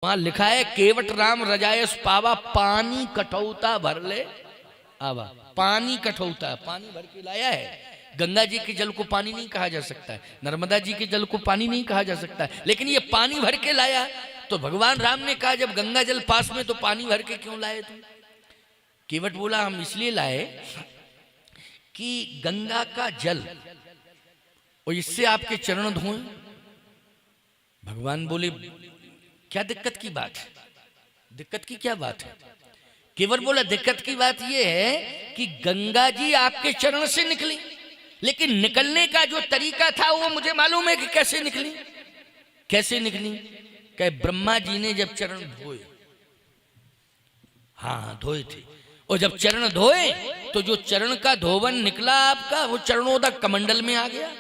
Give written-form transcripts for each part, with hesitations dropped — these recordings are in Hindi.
वहां लिखा है केवट राम रजायस पावा पानी कठौता भर ले आवा। पानी कठौता पानी भर के लाया है। गंगा जी के जल को पानी नहीं कहा जा सकता है, नर्मदा जी के जल को पानी नहीं कहा जा सकता है, लेकिन ये पानी भर के लाया। तो भगवान राम ने कहा जब गंगा जल पास में तो पानी भर के क्यों लाए तुम? केवट बोला हम इसलिए लाए कि गंगा का जल और इससे आपके चरण धोएं। भगवान बोले क्या दिक्कत की बात है? दिक्कत की क्या बात है? केवट बोला दिक्कत की बात यह है कि गंगा जी आपके चरण से निकली, लेकिन निकलने का जो तरीका था वो मुझे मालूम है कि कैसे निकली। कैसे निकली? कहे ब्रह्मा जी ने जब चरण धोए, हाँ धोए थे, और जब चरण धोए तो जो चरण का धोवन निकला आपका वो चरणोदक कमंडल में आ गया,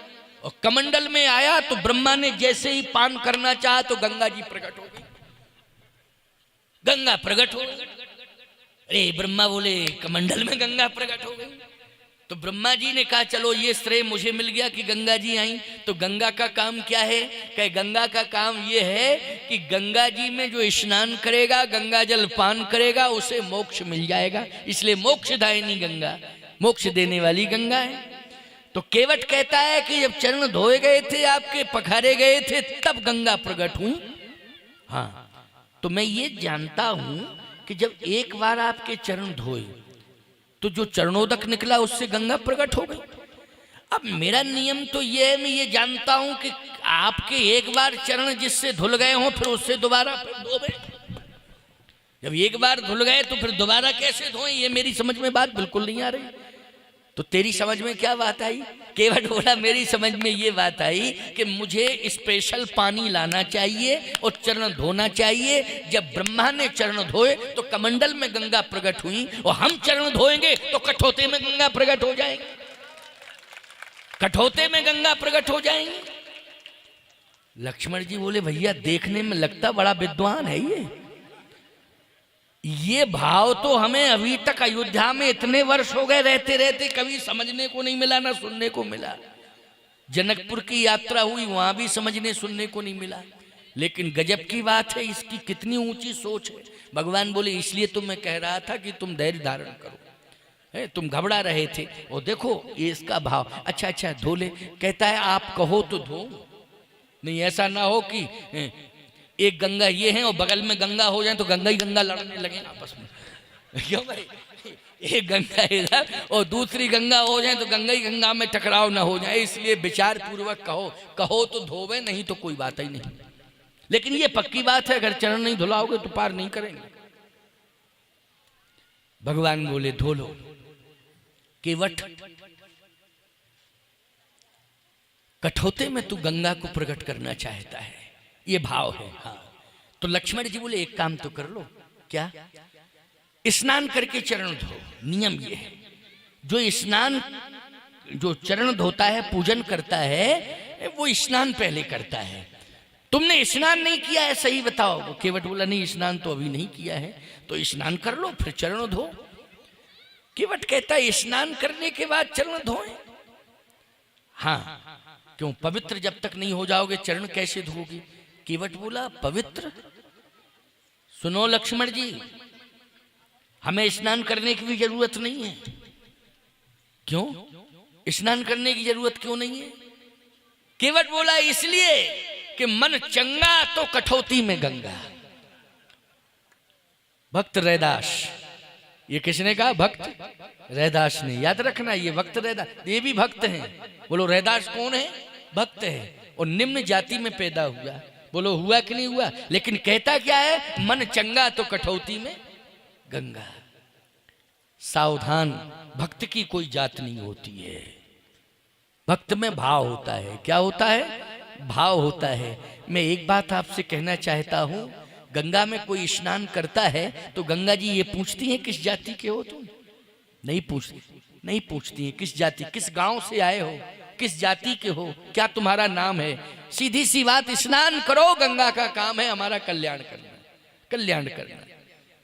और कमंडल में आया तो ब्रह्मा ने जैसे ही पान करना चाहा तो गंगा जी प्रकट हो गई। गंगा प्रकट हो गई। अरे ब्रह्मा बोले कमंडल में गंगा प्रकट हो गई। तो ब्रह्मा जी ने कहा चलो ये श्रेय मुझे मिल गया कि गंगा जी आई। तो गंगा का काम क्या है? कहे गंगा का काम ये है कि गंगा जी में जो स्नान करेगा, गंगा जल पान करेगा, उसे मोक्ष मिल जाएगा। इसलिए मोक्षदायिनी गंगा, मोक्ष देने वाली गंगा है। तो केवट कहता है कि जब चरण धोए गए थे, आपके पखारे गए थे, तब गंगा प्रकट हुई। हाँ, तो मैं ये जानता हूं कि जब एक बार आपके चरण धोए तो जो चरणोदक निकला उससे गंगा प्रकट हो गई। अब मेरा नियम तो ये है, मैं ये जानता हूं कि आपके एक बार चरण जिससे धुल गए हों फिर उससे दोबारा धोबे। जब एक बार धुल गए तो फिर दोबारा कैसे धोएं? ये मेरी समझ में बात बिल्कुल नहीं आ रही। तो तेरी समझ में क्या बात आई? केवट बोला मेरी समझ में ये बात आई कि मुझे स्पेशल पानी लाना चाहिए और चरण धोना चाहिए। जब ब्रह्मा ने चरण धोए तो कमंडल में गंगा प्रकट हुई, और हम चरण धोएंगे तो कठौते में गंगा प्रकट हो जाएंगे। कठौते में गंगा प्रकट हो जाएंगे। लक्ष्मण जी बोले भैया देखने में लगता बड़ा विद्वान है ये भाव तो हमें अभी तक अयोध्या में इतने वर्ष हो गए रहते रहते कभी समझने को नहीं मिला, ना सुनने को मिला। जनकपुर की यात्रा हुई, वहां भी समझने सुनने को नहीं मिला। लेकिन गजब की बात है, इसकी कितनी ऊंची सोच है। भगवान बोले इसलिए तो मैं कह रहा था कि तुम धैर्य धारण करो, है तुम घबरा रहे थे। और देखो ये इसका भाव। अच्छा अच्छा धो ले। कहता है आप कहो तो धो, नहीं ऐसा ना हो कि एक गंगा ये है और बगल में गंगा हो जाए तो गंगा ही गंगा लड़ने लगे आपस में। क्यों भाई? एक गंगा इधर और दूसरी गंगा हो जाए तो गंगा ही गंगा में टकराव ना हो जाए। इसलिए विचार पूर्वक कहो, कहो तो धोवे, नहीं तो कोई बात ही नहीं। लेकिन ये पक्की बात है, अगर चरण नहीं धुलाओगे तो पार नहीं करेंगे। भगवान बोले धो लो। केवट कठौते में तू गंगा को प्रकट करना चाहता है, ये भाव है। हाँ, तो लक्ष्मण जी बोले एक काम तो कर लो। क्या? स्नान करके चरण धो। नियम ये है, जो स्नान, जो चरण धोता है, पूजन करता है, वो स्नान पहले करता है। तुमने स्नान नहीं किया है, सही बताओ। केवट बोला नहीं स्नान तो अभी नहीं किया है। तो स्नान कर लो फिर चरण धो। केवट कहता है स्नान करने के बाद चरण धोए। हाँ, क्यों? पवित्र जब तक नहीं हो जाओगे चरण कैसे धोगे? केवट बोला पवित्र? सुनो लक्ष्मण जी, हमें स्नान करने की भी जरूरत नहीं है। क्यों? स्नान करने की जरूरत क्यों नहीं है? केवट बोला इसलिए कि मन चंगा तो कठौती में गंगा। भक्त रैदास, ये किसने कहा? भक्त रैदास ने। याद रखना ये भक्त रैदास, ये भी भक्त हैं। बोलो रैदास कौन है? भक्त है, और निम्न जाति में पैदा हुआ। बोलो हुआ कि नहीं हुआ? लेकिन कहता क्या है? मन चंगा तो कठौती में गंगा। सावधान, भक्त की कोई जात नहीं होती है। भक्त में भाव होता है। क्या होता है? भाव होता है। मैं एक बात आपसे कहना चाहता हूं, गंगा में कोई स्नान करता है तो गंगा जी ये पूछती हैं किस जाति के हो तुम? नहीं पूछती, नहीं पूछती है किस जाति, किस गांव से आए हो, किस जाति के हो, क्या तुम्हारा नाम है। सीधी सी बात, स्नान करो, गंगा का काम है हमारा कल्याण करना, कल्याण करना।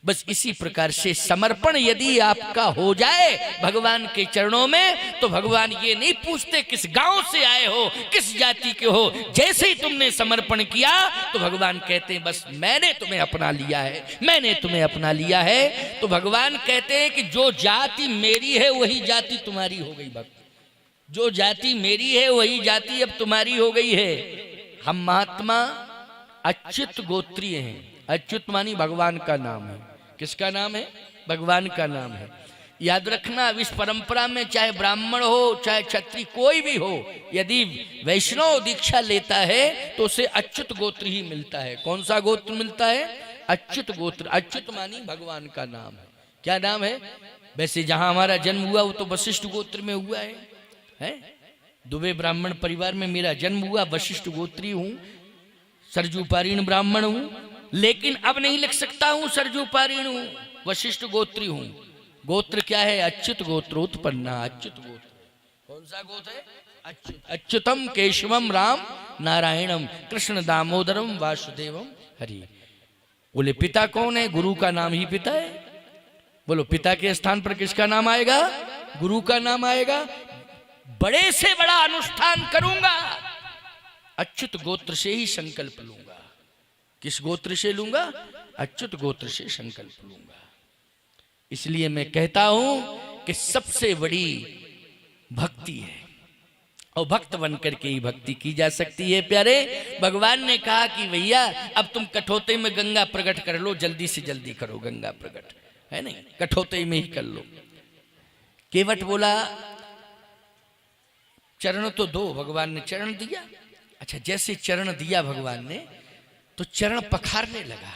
बस इसी प्रकार से समर्पण यदि आपका हो जाए भगवान के चरणों में, तो भगवान ये नहीं पूछते किस गांव से आए हो, किस जाति के हो। जैसे ही तुमने समर्पण किया तो भगवान कहते हैं बस मैंने तुम्हें अपना लिया है, मैंने तुम्हें अपना लिया है। तो भगवान कहते हैं कि जो जाति मेरी है वही जाति तुम्हारी हो गई। भक्त, जो जाति मेरी है वही जाति अब तुम्हारी हो गई है। हम महात्मा अच्युत गोत्रीय हैं। अच्युत मानी भगवान का नाम है। किसका नाम है? भगवान का नाम है। याद रखना, इस परंपरा में चाहे ब्राह्मण हो चाहे क्षत्रिय कोई भी हो, यदि वैष्णव दीक्षा लेता है तो उसे अच्युत गोत्र ही मिलता है। कौन सा गोत्र मिलता है? अच्युत गोत्र। अच्युत मानी भगवान का नाम है। क्या नाम है? वैसे जहां हमारा जन्म हुआ वो तो वशिष्ठ गोत्र में हुआ है? दुबे ब्राह्मण परिवार में मेरा जन्म हुआ, वशिष्ठ गोत्री हूं, सरजूपारीण ब्राह्मण हूं, लेकिन अब नहीं लिख सकता हूं सरजूपारीण हूं, वशिष्ठ गोत्री हूं। गोत्र क्या है? अच्युत गोत्र उत्पन्ना। अच्युत गोत्र कौन सा गोत्र है? अच्युत। अच्युतम केशवम राम नारायणम कृष्ण दामोदरम वासुदेवम हरि। बोले पिता कौन है? गुरु का नाम ही पिता है। बोलो पिता के स्थान पर किसका नाम आएगा? गुरु का नाम आएगा। बड़े से बड़ा अनुष्ठान करूंगा, अच्युत गोत्र से ही संकल्प लूंगा। किस गोत्र से लूंगा? अच्युत गोत्र से संकल्प लूंगा। इसलिए मैं कहता हूं कि सबसे बड़ी भक्ति है, और भक्त बनकर के ही भक्ति की जा सकती है। प्यारे, भगवान ने कहा कि भैया अब तुम कठौते में गंगा प्रकट कर लो, जल्दी से जल्दी करो गंगा प्रकट, है नहीं? कठौते में ही कर लो। केवट बोला चरण तो दो। भगवान ने चरण दिया। अच्छा, जैसे चरण दिया भगवान ने तो चरण पखारने लगा।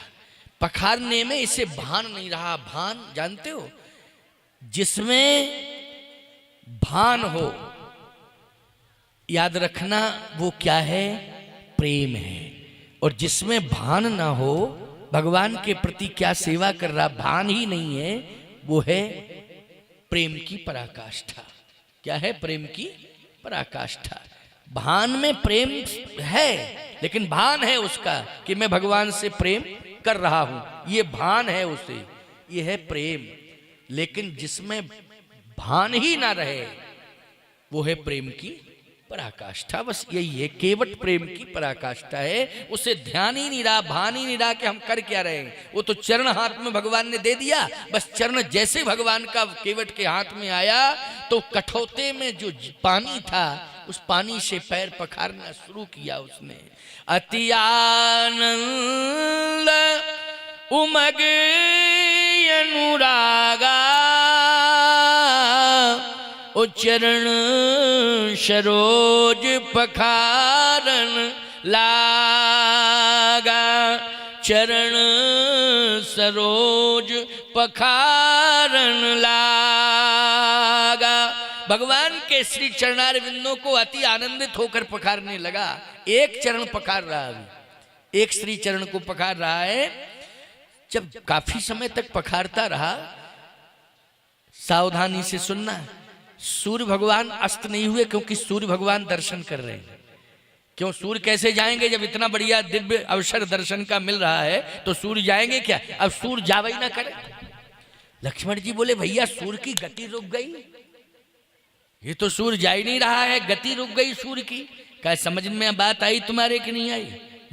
पखारने में इसे भान नहीं रहा। भान जानते हो? जिसमें भान हो, याद रखना वो क्या है? प्रेम है। और जिसमें भान ना हो, भगवान के प्रति क्या सेवा कर रहा, भान ही नहीं है, वो है प्रेम की पराकाष्ठा। क्या है? प्रेम की पराकाष्ठा। भान में प्रेम है, लेकिन भान है उसका कि मैं भगवान से प्रेम कर रहा हूं, ये भान है उसे, ये है प्रेम। लेकिन जिसमें भान ही ना रहे वो है प्रेम की पराकाष्ठा। बस यही है, केवट प्रेम की पराकाष्ठा है। उसे ध्यान ही नहीं रहा, भान ही नहीं रहा कि हम कर क्या रहे हैं। वो तो चरण हाथ में भगवान ने दे दिया, बस चरण जैसे भगवान का केवट के हाथ में आया तो कठौते में जो पानी था उस पानी से पैर पखारना शुरू किया उसने। अति आनंद उमग अनुरागा, ओ चरण सरोज पखारन लागा। चरण सरोज पखारन लागा। भगवान के श्री चरणारविंदों को अति आनंदित होकर पखारने लगा। एक चरण पखार रहा, अभी एक श्री चरण को पखार रहा है। जब काफी समय तक पखारता रहा, सावधानी से सुनना, सूर्य भगवान अस्त नहीं हुए, क्योंकि सूर्य भगवान दर्शन कर रहे हैं। क्यों? सूर्य कैसे जाएंगे जब इतना बढ़िया दिव्य अवसर दर्शन का मिल रहा है, तो सूर्य जाएंगे क्या? अब सूर्य जावे ही ना करे। लक्ष्मण जी बोले भैया सूर्य की गति रुक गई, ये तो सूर्य जा ही नहीं रहा है, गति रुक गई सूर्य की। क्या समझ में बात आई तुम्हारे कि नहीं आई?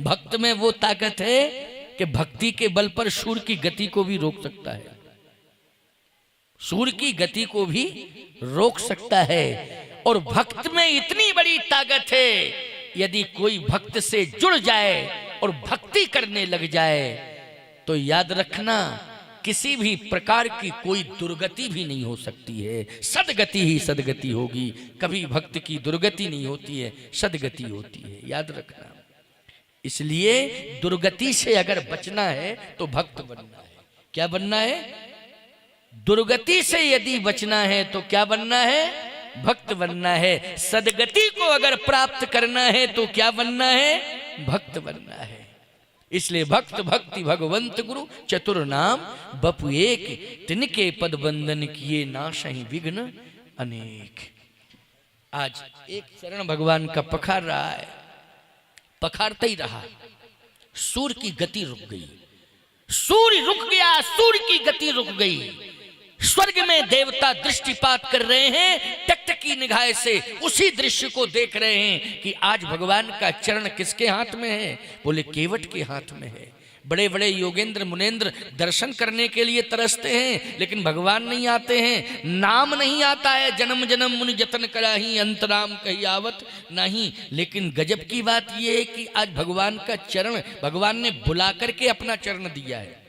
भक्त में वो ताकत है कि भक्ति के बल पर सूर्य की गति को भी रोक सकता है, सूर्य की गति को भी रोक सकता है। और भक्त में इतनी बड़ी ताकत है, यदि कोई भक्त से जुड़ जाए और भक्ति करने लग जाए तो याद रखना किसी भी प्रकार की कोई दुर्गति भी नहीं हो सकती है। सदगति ही सदगति होगी, कभी भक्त की दुर्गति नहीं होती है, सदगति होती है, याद रखना। इसलिए दुर्गति से अगर बचना है तो भक्त बनना है। क्या बनना है? दुर्गति से यदि बचना है तो क्या बनना है? भक्त बनना है। सदगति को अगर प्राप्त करना है तो क्या बनना है? भक्त बनना है। इसलिए भक्त भक्ति भगवंत गुरु चतुर नाम बपु एक, तिनके पद बंदन किए नाशहि विघ्न अनेक। आज एक चरण भगवान का पखार रहा है, पखारता ही रहा, सूर्य की गति रुक गई। सूर्य रुक गया, सूर्य की गति रुक गई। स्वर्ग में देवता दृष्टिपात कर रहे हैं, टकटकी निगाह से उसी दृश्य को देख रहे हैं कि आज भगवान का चरण किसके हाथ में है? बोले केवट के हाथ में है। बड़े बड़े योगेंद्र मुनेंद्र दर्शन करने के लिए तरसते हैं, लेकिन भगवान नहीं आते हैं। नाम नहीं आता है, जन्म जन्म मुनि जतन कराही अंतराम कही आवत नहीं। लेकिन गजब की बात यह है कि आज भगवान का चरण भगवान ने बुला करके अपना चरण दिया है।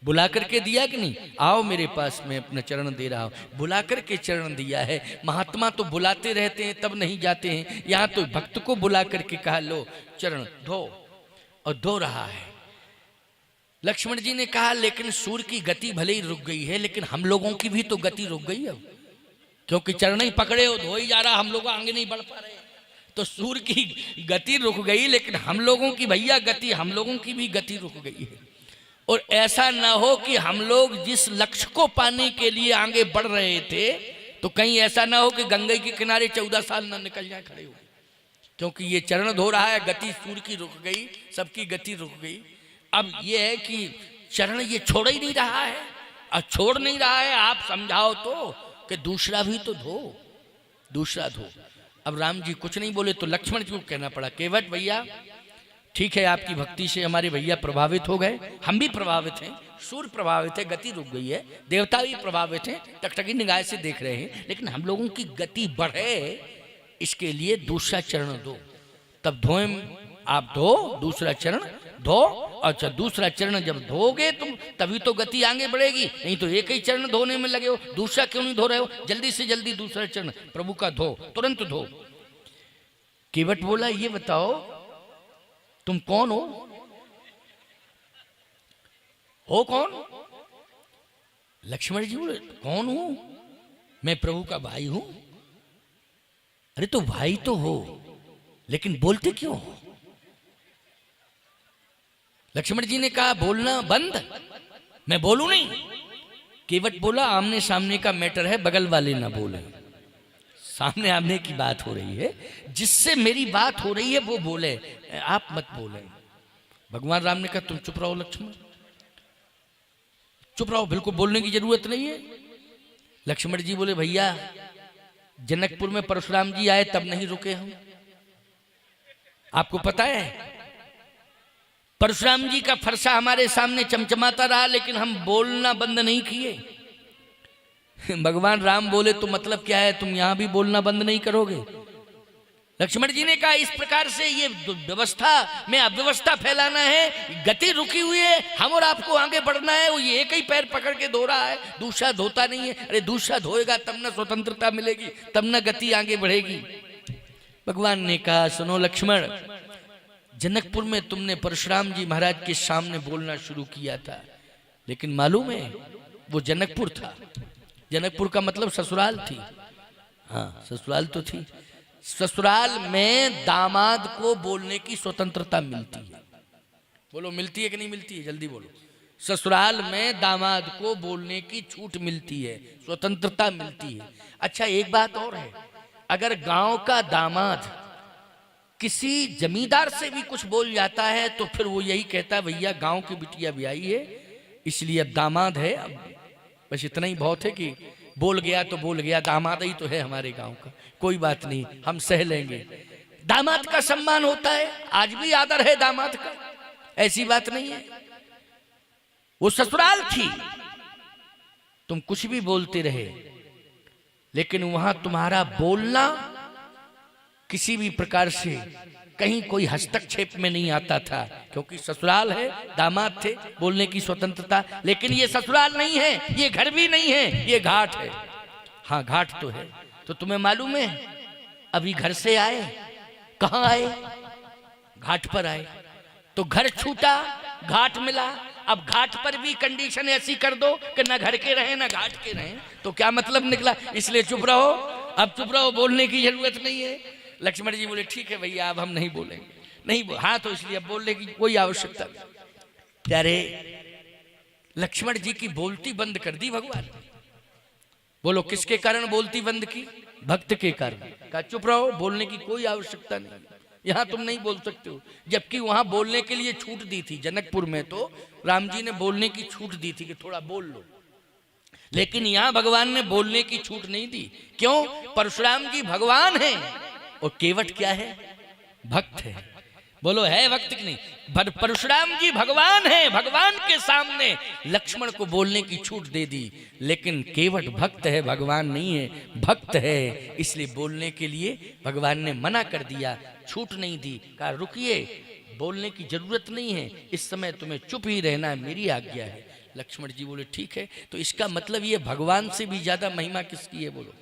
बुला करके दिया कि नहीं? आओ मेरे पास, मैं अपना चरण दे रहा हूं। बुला करके चरण दिया है। महात्मा तो बुलाते रहते हैं तब नहीं जाते हैं, यहां तो भक्त को बुला करके कहा लो चरण धो, और धो रहा है। लक्ष्मण जी ने कहा लेकिन सूर्य की गति भले ही रुक गई है, लेकिन हम लोगों की भी तो गति रुक गई अब, क्योंकि चरण ही पकड़े हो, धो ही जा रहा, हम लोग आगे नहीं बढ़ पा रहे। तो सूर्य की गति रुक गई, लेकिन हम लोगों की भैया गति, हम लोगों की भी गति रुक गई है। और ऐसा ना हो कि हम लोग जिस लक्ष्य को पाने के लिए आगे बढ़ रहे थे, तो कहीं ऐसा ना हो कि गंगा के किनारे 14 साल ना निकल जाए खड़े हो, क्योंकि ये चरण धो रहा है, गति सूर्य की रुक गई, सबकी गति रुक गई। अब ये है कि चरण ये छोड़ ही नहीं रहा है, और छोड़ नहीं रहा है, आप समझाओ तो कि दूसरा भी तो धो, दूसरा धो। अब राम जी कुछ नहीं बोले तो लक्ष्मण जी को कहना पड़ा, केवट भैया ठीक है, आपकी भक्ति से हमारे भैया प्रभावित हो गए, हम भी प्रभावित हैं, सूर्य प्रभावित है, गति रुक गई है, देवता भी प्रभावित हैं, टकटकी निगाह से देख रहे हैं, लेकिन हम लोगों की गति बढ़े इसके लिए दूसरा चरण दो। तब धोए, आप धो, दूसरा चरण धो। अच्छा, दूसरा चरण जब धोगे तुम तभी तो गति आगे बढ़ेगी, नहीं तो एक ही चरण धोने में लगे हो, दूसरा क्यों नहीं धो रहे हो? जल्दी से जल्दी दूसरा चरण प्रभु का धो, तुरंत धो। केवट बोला ये बताओ तुम कौन हो कौन? लक्ष्मण जी बोले कौन हूं? मैं प्रभु का भाई हूं। अरे तो भाई तो हो, लेकिन बोलते क्यों हो? लक्ष्मण जी ने कहा बोलना बंद, मैं बोलूं नहीं। केवट बोला आमने सामने का मैटर है, बगल वाले ना बोले, सामने आमने की बात हो रही है, जिससे मेरी बात हो रही है वो बोले, आप मत बोले। भगवान राम ने कहा तुम चुप रहो लक्ष्मण, चुप रहो, बिल्कुल बोलने की जरूरत नहीं है। लक्ष्मण जी बोले भैया जनकपुर में परशुराम जी आए तब नहीं रुके हम, आपको पता है परशुराम जी का फरसा हमारे सामने चमचमाता रहा, लेकिन हम बोलना बंद नहीं किए। भगवान राम बोले तो मतलब क्या है, तुम यहां भी बोलना बंद नहीं करोगे? लक्ष्मण जी ने कहा इस प्रकार से ये व्यवस्था में अव्यवस्था फैलाना है, गति रुकी हुई है, हम और आपको आगे बढ़ना है, वो ये एक ही पैर पकड़ के धो रहा है, दूसरा धोता नहीं है। अरे दूसरा धोएगा तब ना स्वतंत्रता मिलेगी, तब ना गति आगे बढ़ेगी। भगवान ने कहा सुनो लक्ष्मण, जनकपुर में तुमने परशुराम जी महाराज के सामने बोलना शुरू किया था, लेकिन मालूम है वो जनकपुर था, जनकपुर का मतलब ससुराल थी। हाँ ससुराल तो थी, ससुराल में दामाद को बोलने की स्वतंत्रता मिलती है। बोलो मिलती है कि नहीं मिलती है, जल्दी बोलो। ससुराल में दामाद को बोलने की छूट मिलती है, स्वतंत्रता मिलती है। अच्छा एक बात और है, अगर गांव का दामाद किसी जमींदार से भी कुछ बोल जाता है तो फिर वो यही कहता है भैया गांव की बिटिया भी आई है, इसलिए अब दामाद है, अब बस इतना ही बहुत है कि बोल गया तो बोल गया, दामाद ही तो है हमारे गांव का, कोई बात नहीं हम सह लेंगे। दामाद का सम्मान होता है, आज भी आदर है दामाद का, ऐसी बात नहीं है। वो ससुराल थी, तुम कुछ भी बोलते रहे, लेकिन वहां तुम्हारा बोलना किसी भी प्रकार से कहीं कोई हस्तक्षेप में नहीं आता था, क्योंकि ससुराल है, दामाद थे, बोलने की स्वतंत्रता। लेकिन ये ससुराल नहीं है, ये घर भी नहीं है, ये घाट है। हाँ घाट तो है, तो तुम्हें मालूम है अभी घर से आए, कहाँ आए? घाट पर आए, तो घर छूटा घाट मिला। अब घाट पर भी कंडीशन ऐसी कर दो कि ना घर के रहे ना घाट के रहे, तो क्या मतलब निकला? इसलिए चुप रहो, अब चुप रहो, बोलने की जरूरत नहीं है। लक्ष्मण जी बोले ठीक है भैया अब हम नहीं बोलेंगे, नहीं हाँ तो इसलिए अब बोलने की कोई आवश्यकता नहीं। प्यारे लक्ष्मण जी की बोलती बंद कर दी भगवान। बोलो किसके कारण बोलती बंद की? भक्त के कारण। कहा चुप रहो, बोलने की कोई आवश्यकता नहीं। यहाँ तुम नहीं बोल सकते हो। जबकि वहां बोलने के लिए छूट दी थी, जनकपुर में तो राम जी ने बोलने की छूट दी थी कि थोड़ा बोल लो, लेकिन यहां भगवान ने बोलने की छूट नहीं दी। क्यों? परशुराम जी भगवान हैं और केवट क्या है? भक्त है। बोलो है भक्त की नहीं? परशुराम जी भगवान है, भगवान के सामने लक्ष्मण को बोलने की छूट दे दी, लेकिन केवट भक्त है, भगवान नहीं है, भक्त है, इसलिए बोलने के लिए भगवान ने मना कर दिया, छूट नहीं दी। कहा रुकिए, बोलने की जरूरत नहीं है, इस समय तुम्हें चुप ही रहना है, मेरी आज्ञा है। लक्ष्मण जी बोले ठीक है। तो इसका मतलब ये भगवान से भी ज्यादा महिमा किसकी है? बोलो,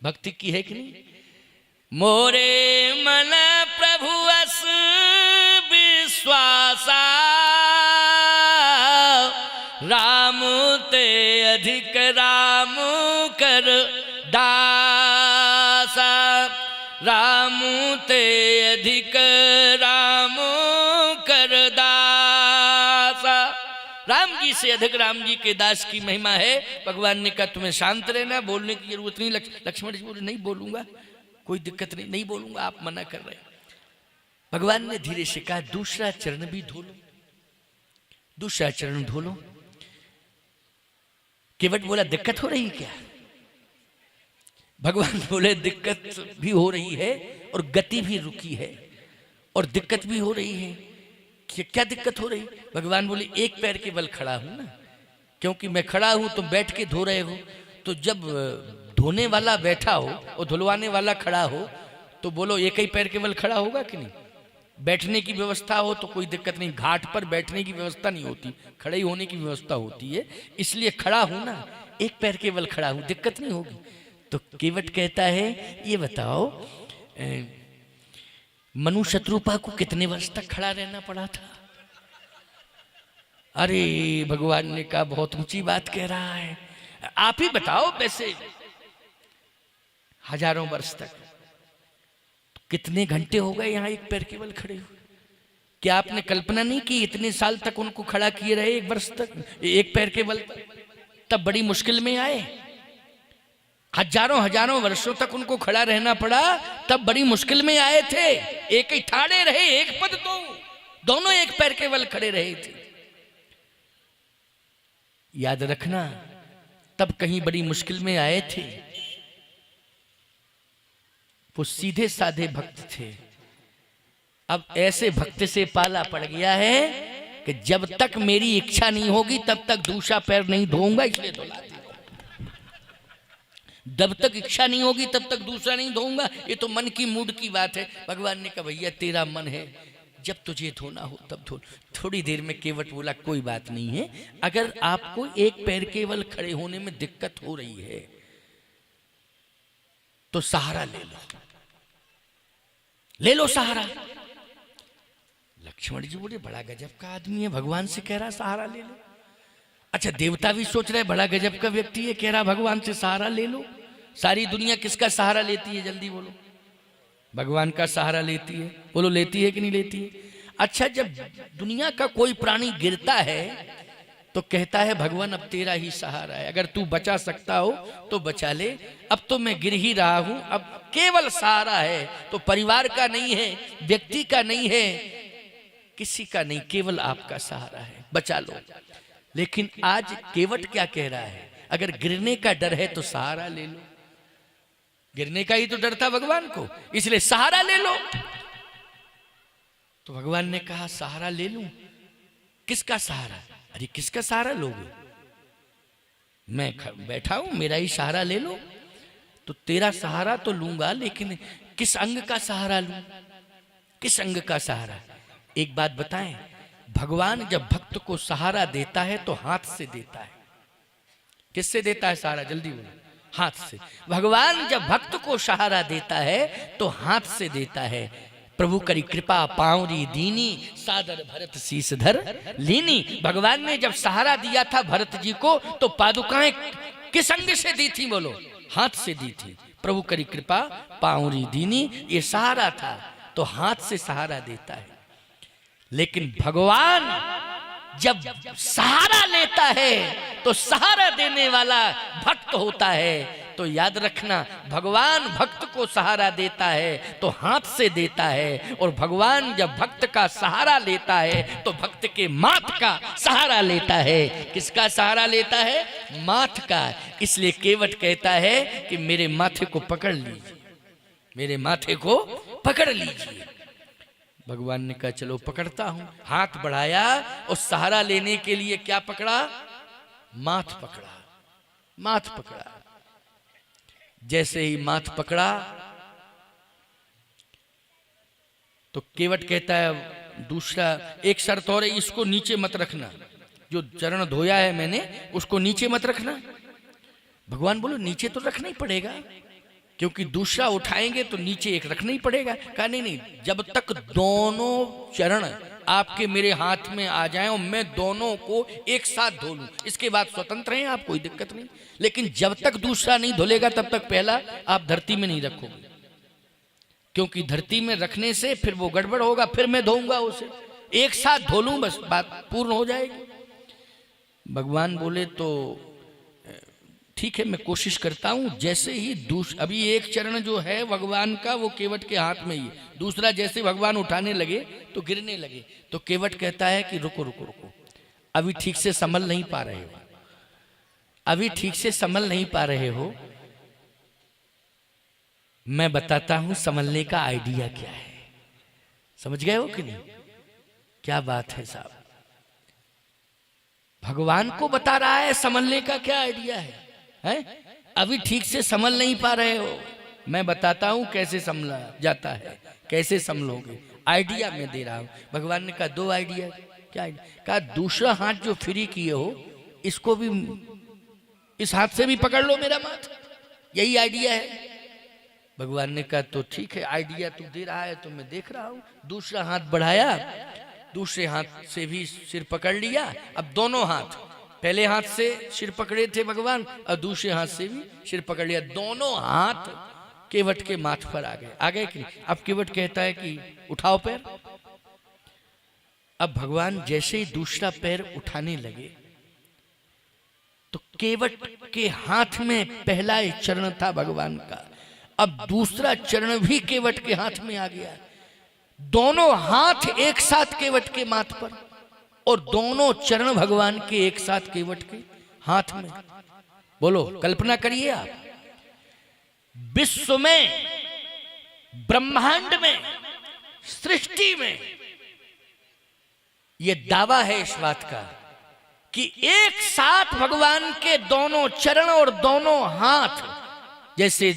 भक्ति की है कि नहीं? मोरे मन प्रभु अस विश्वासा, राम ते अधिक राम कर दासा, राम ते अधिक राम कर दासा। राम जी से अधिक राम जी के दास की महिमा है। भगवान ने कहा तुम्हें शांत रहना, बोलने की जरूरत नहीं। लक्ष्मण जी बोले नहीं बोलूंगा, कोई दिक्कत नहीं, नहीं बोलूंगा, आप मना कर रहे हैं। भगवान ने धीरे से कहा दूसरा चरण भी धो लो, दूसरा चरण धो लो। केवट बोला दिक्कत हो रही क्या? भगवान बोले दिक्कत भी हो रही है और गति भी रुकी है और दिक्कत भी हो रही है। क्या दिक्कत हो रही? भगवान बोले एक पैर के बल खड़ा हूं ना, क्योंकि मैं खड़ा हूं तुम बैठ के धो रहे हो, तो जब धोने वाला बैठा हो और धुलवाने वाला खड़ा हो तो बोलो एक ही पैर के बल खड़ा होगा कि नहीं? बैठने की व्यवस्था हो तो कोई दिक्कत नहीं, घाट पर बैठने की व्यवस्था नहीं होती, खड़े ही होने की व्यवस्था होती है, इसलिए खड़ा हूं ना, एक पैर के बल खड़ा हूं, दिक्कत नहीं होगी। तो केवट कहता है ये बताओ मनु शत्रुपा को कितने वर्ष तक खड़ा रहना पड़ा था? अरे भगवान ने कहा बहुत ऊंची बात कह रहा है, आप ही बताओ। वैसे हजारों वर्ष तक, तो कितने घंटे हो गए यहाँ एक पैर केवल खड़े हुए? क्या आपने कल्पना नहीं की इतने साल तक उनको खड़ा किए रहे, एक वर्ष तक एक पैर के बल, तब बड़ी मुश्किल में आए। हजारों हजारों वर्षों तक उनको खड़ा रहना पड़ा, तब बड़ी मुश्किल में आए थे। एक ही ठाड़े रहे, एक पद दो, दोनों एक पैर के बल खड़े रहे थे। याद रखना तब कहीं बड़ी मुश्किल में आए थे। वो सीधे साधे भक्त थे। अब ऐसे भक्त से पाला पड़ गया है कि जब तक मेरी इच्छा नहीं होगी तब तक दूसरा पैर नहीं धोऊंगा, इसलिए धुलाती हूं। जब तक इच्छा नहीं होगी तब तक दूसरा नहीं धोऊंगा, ये तो मन की मूड की बात है। भगवान ने कहा भैया तेरा मन है, जब तुझे धोना हो तब धो। थोड़ी देर में केवट बोला कोई बात नहीं है, अगर आपको एक पैर केवल खड़े होने में दिक्कत हो रही है तो सहारा ले लो, ले लो सहारा। लक्ष्मण जी बोले बड़ा गजब का आदमी है, भगवान से कह रहा सहारा ले लो। अच्छा देवता भी सोच रहे बड़ा गजब का व्यक्ति है, कह रहा भगवान से सहारा ले लो। सारी दुनिया किसका सहारा लेती है जल्दी बोलो? भगवान का सहारा लेती है। बोलो लेती है कि नहीं लेती है? अच्छा जब दुनिया का कोई प्राणी गिरता है तो कहता है भगवान अब तेरा ही सहारा है, अगर तू बचा सकता हो तो बचा ले, अब तो मैं गिर ही रहा हूं, अब केवल सहारा है तो परिवार का नहीं है, व्यक्ति का नहीं है, किसी का नहीं, केवल आपका सहारा है, बचा लो। लेकिन आज केवट क्या कह रहा है? अगर गिरने का डर है तो सहारा ले लो। गिरने का ही तो डर था भगवान को, इसलिए सहारा ले लो। तो भगवान ने कहा सहारा ले लूं? किसका सहारा? अरे किसका सहारा लोगे? मैं बैठा हूं, मेरा ही सहारा ले लो। तो तेरा सहारा तो लूंगा, लेकिन किस अंग का सहारा लूं? किस अंग का सहारा? एक बात बताएं, भगवान जब भक्त को सहारा देता है तो हाथ से देता है। किससे देता है सहारा? जल्दी बोलो। हाथ से। भगवान जब भक्त को सहारा देता है तो हाथ से देता है। प्रभु करी कृपा पाउरी दीनी, सादर भरत शीस धर लीनी। भगवान ने जब सहारा दिया था भरत जी को तो पादुकाएं किस अंग से दी थी? बोलो, हाथ से दी थी। प्रभु करी कृपा पाउरी दीनी, ये सहारा था, तो हाथ से सहारा देता है। लेकिन भगवान जब सहारा लेता है तो सहारा देने वाला भक्त होता है, तो याद रखना, भगवान भक्त को सहारा देता है तो हाथ से देता है, और भगवान जब भक्त का सहारा लेता है तो भक्त के माथ का सहारा लेता है। किसका सहारा लेता है? माथ का। इसलिए केवट कहता है कि मेरे माथे को पकड़ लीजिए, मेरे माथे को पकड़ लीजिए। भगवान ने कहा चलो पकड़ता हूं। हाथ बढ़ाया और सहारा लेने के लिए क्या पकड़ा? माथ पकड़ा, माथ पकड़ा। जैसे ही माथ पकड़ा तो केवट कहता है दूसरा एक शर्त और है, इसको नीचे मत रखना, जो चरण धोया है मैंने उसको नीचे मत रखना। भगवान बोलो नीचे तो रखना ही पड़ेगा, क्योंकि दूसरा उठाएंगे तो नीचे एक रखना ही पड़ेगा। कहा नहीं नहीं, जब तक दोनों चरण आपके मेरे हाथ में आ जाएं और मैं दोनों को एक साथ धो लूं, इसके बाद स्वतंत्र हैं आप, कोई दिक्कत नहीं। लेकिन जब तक दूसरा नहीं धुलेगा तब तक पहला आप धरती में नहीं रखोगे, क्योंकि धरती में रखने से फिर वो गड़बड़ होगा, फिर मैं धोऊंगा उसे। एक साथ धो लूं बस बात पूर्ण हो जाएगी। भगवान बोले तो ठीक है, मैं कोशिश करता हूं। जैसे ही अभी एक चरण जो है भगवान का वो केवट के हाथ में ही, दूसरा जैसे भगवान उठाने लगे तो गिरने लगे, तो केवट कहता है कि रुको रुको रुको, अभी ठीक से संभल नहीं पा रहे हो, अभी ठीक से संभल नहीं पा रहे हो, मैं बताता हूं संभलने का आइडिया क्या है। समझ गए हो कि नहीं? क्या बात है साहब, भगवान को बता रहा है संभलने का क्या आइडिया है। अभी ठीक से संभल नहीं पा रहे हो, मैं बताता हूं कैसे संभला जाता है, कैसे संभलोगे। आइडिया मैं दे रहा हूं। भगवान ने कहा दो आइडिया। क्या आइडिया? कहा दूसरा हाथ जो फ्री किए हो इसको भी, इस हाथ से भी पकड़ लो मेरा माथ, यही आइडिया है। भगवान ने कहा तो ठीक है, आइडिया तू दे रहा है तो मैं देख रहा हूं। दूसरा हाथ बढ़ाया, दूसरे हाथ से भी सिर पकड़ लिया। अब दोनों हाथ, पहले हाथ से सिर पकड़े थे भगवान और दूसरे हाथ से भी सिर पकड़ लिया, दोनों हाथ केवट के माथ पर आ गए। आ गए कि नहीं? अब केवट कहता है कि उठाओ पैर। अब भगवान जैसे ही दूसरा पैर उठाने लगे तो केवट के हाथ में पहला चरण था भगवान का, अब दूसरा चरण भी केवट के हाथ में आ गया। दोनों हाथ एक साथ केवट के माथ पर और दोनों चरण भगवान के एक साथ केवट के हाथ में। बोलो, कल्पना करिए आप, विश्व में, ब्रह्मांड में, सृष्टि में यह दावा है इस बात का कि एक साथ भगवान के दोनों चरण और दोनों हाथ, जैसे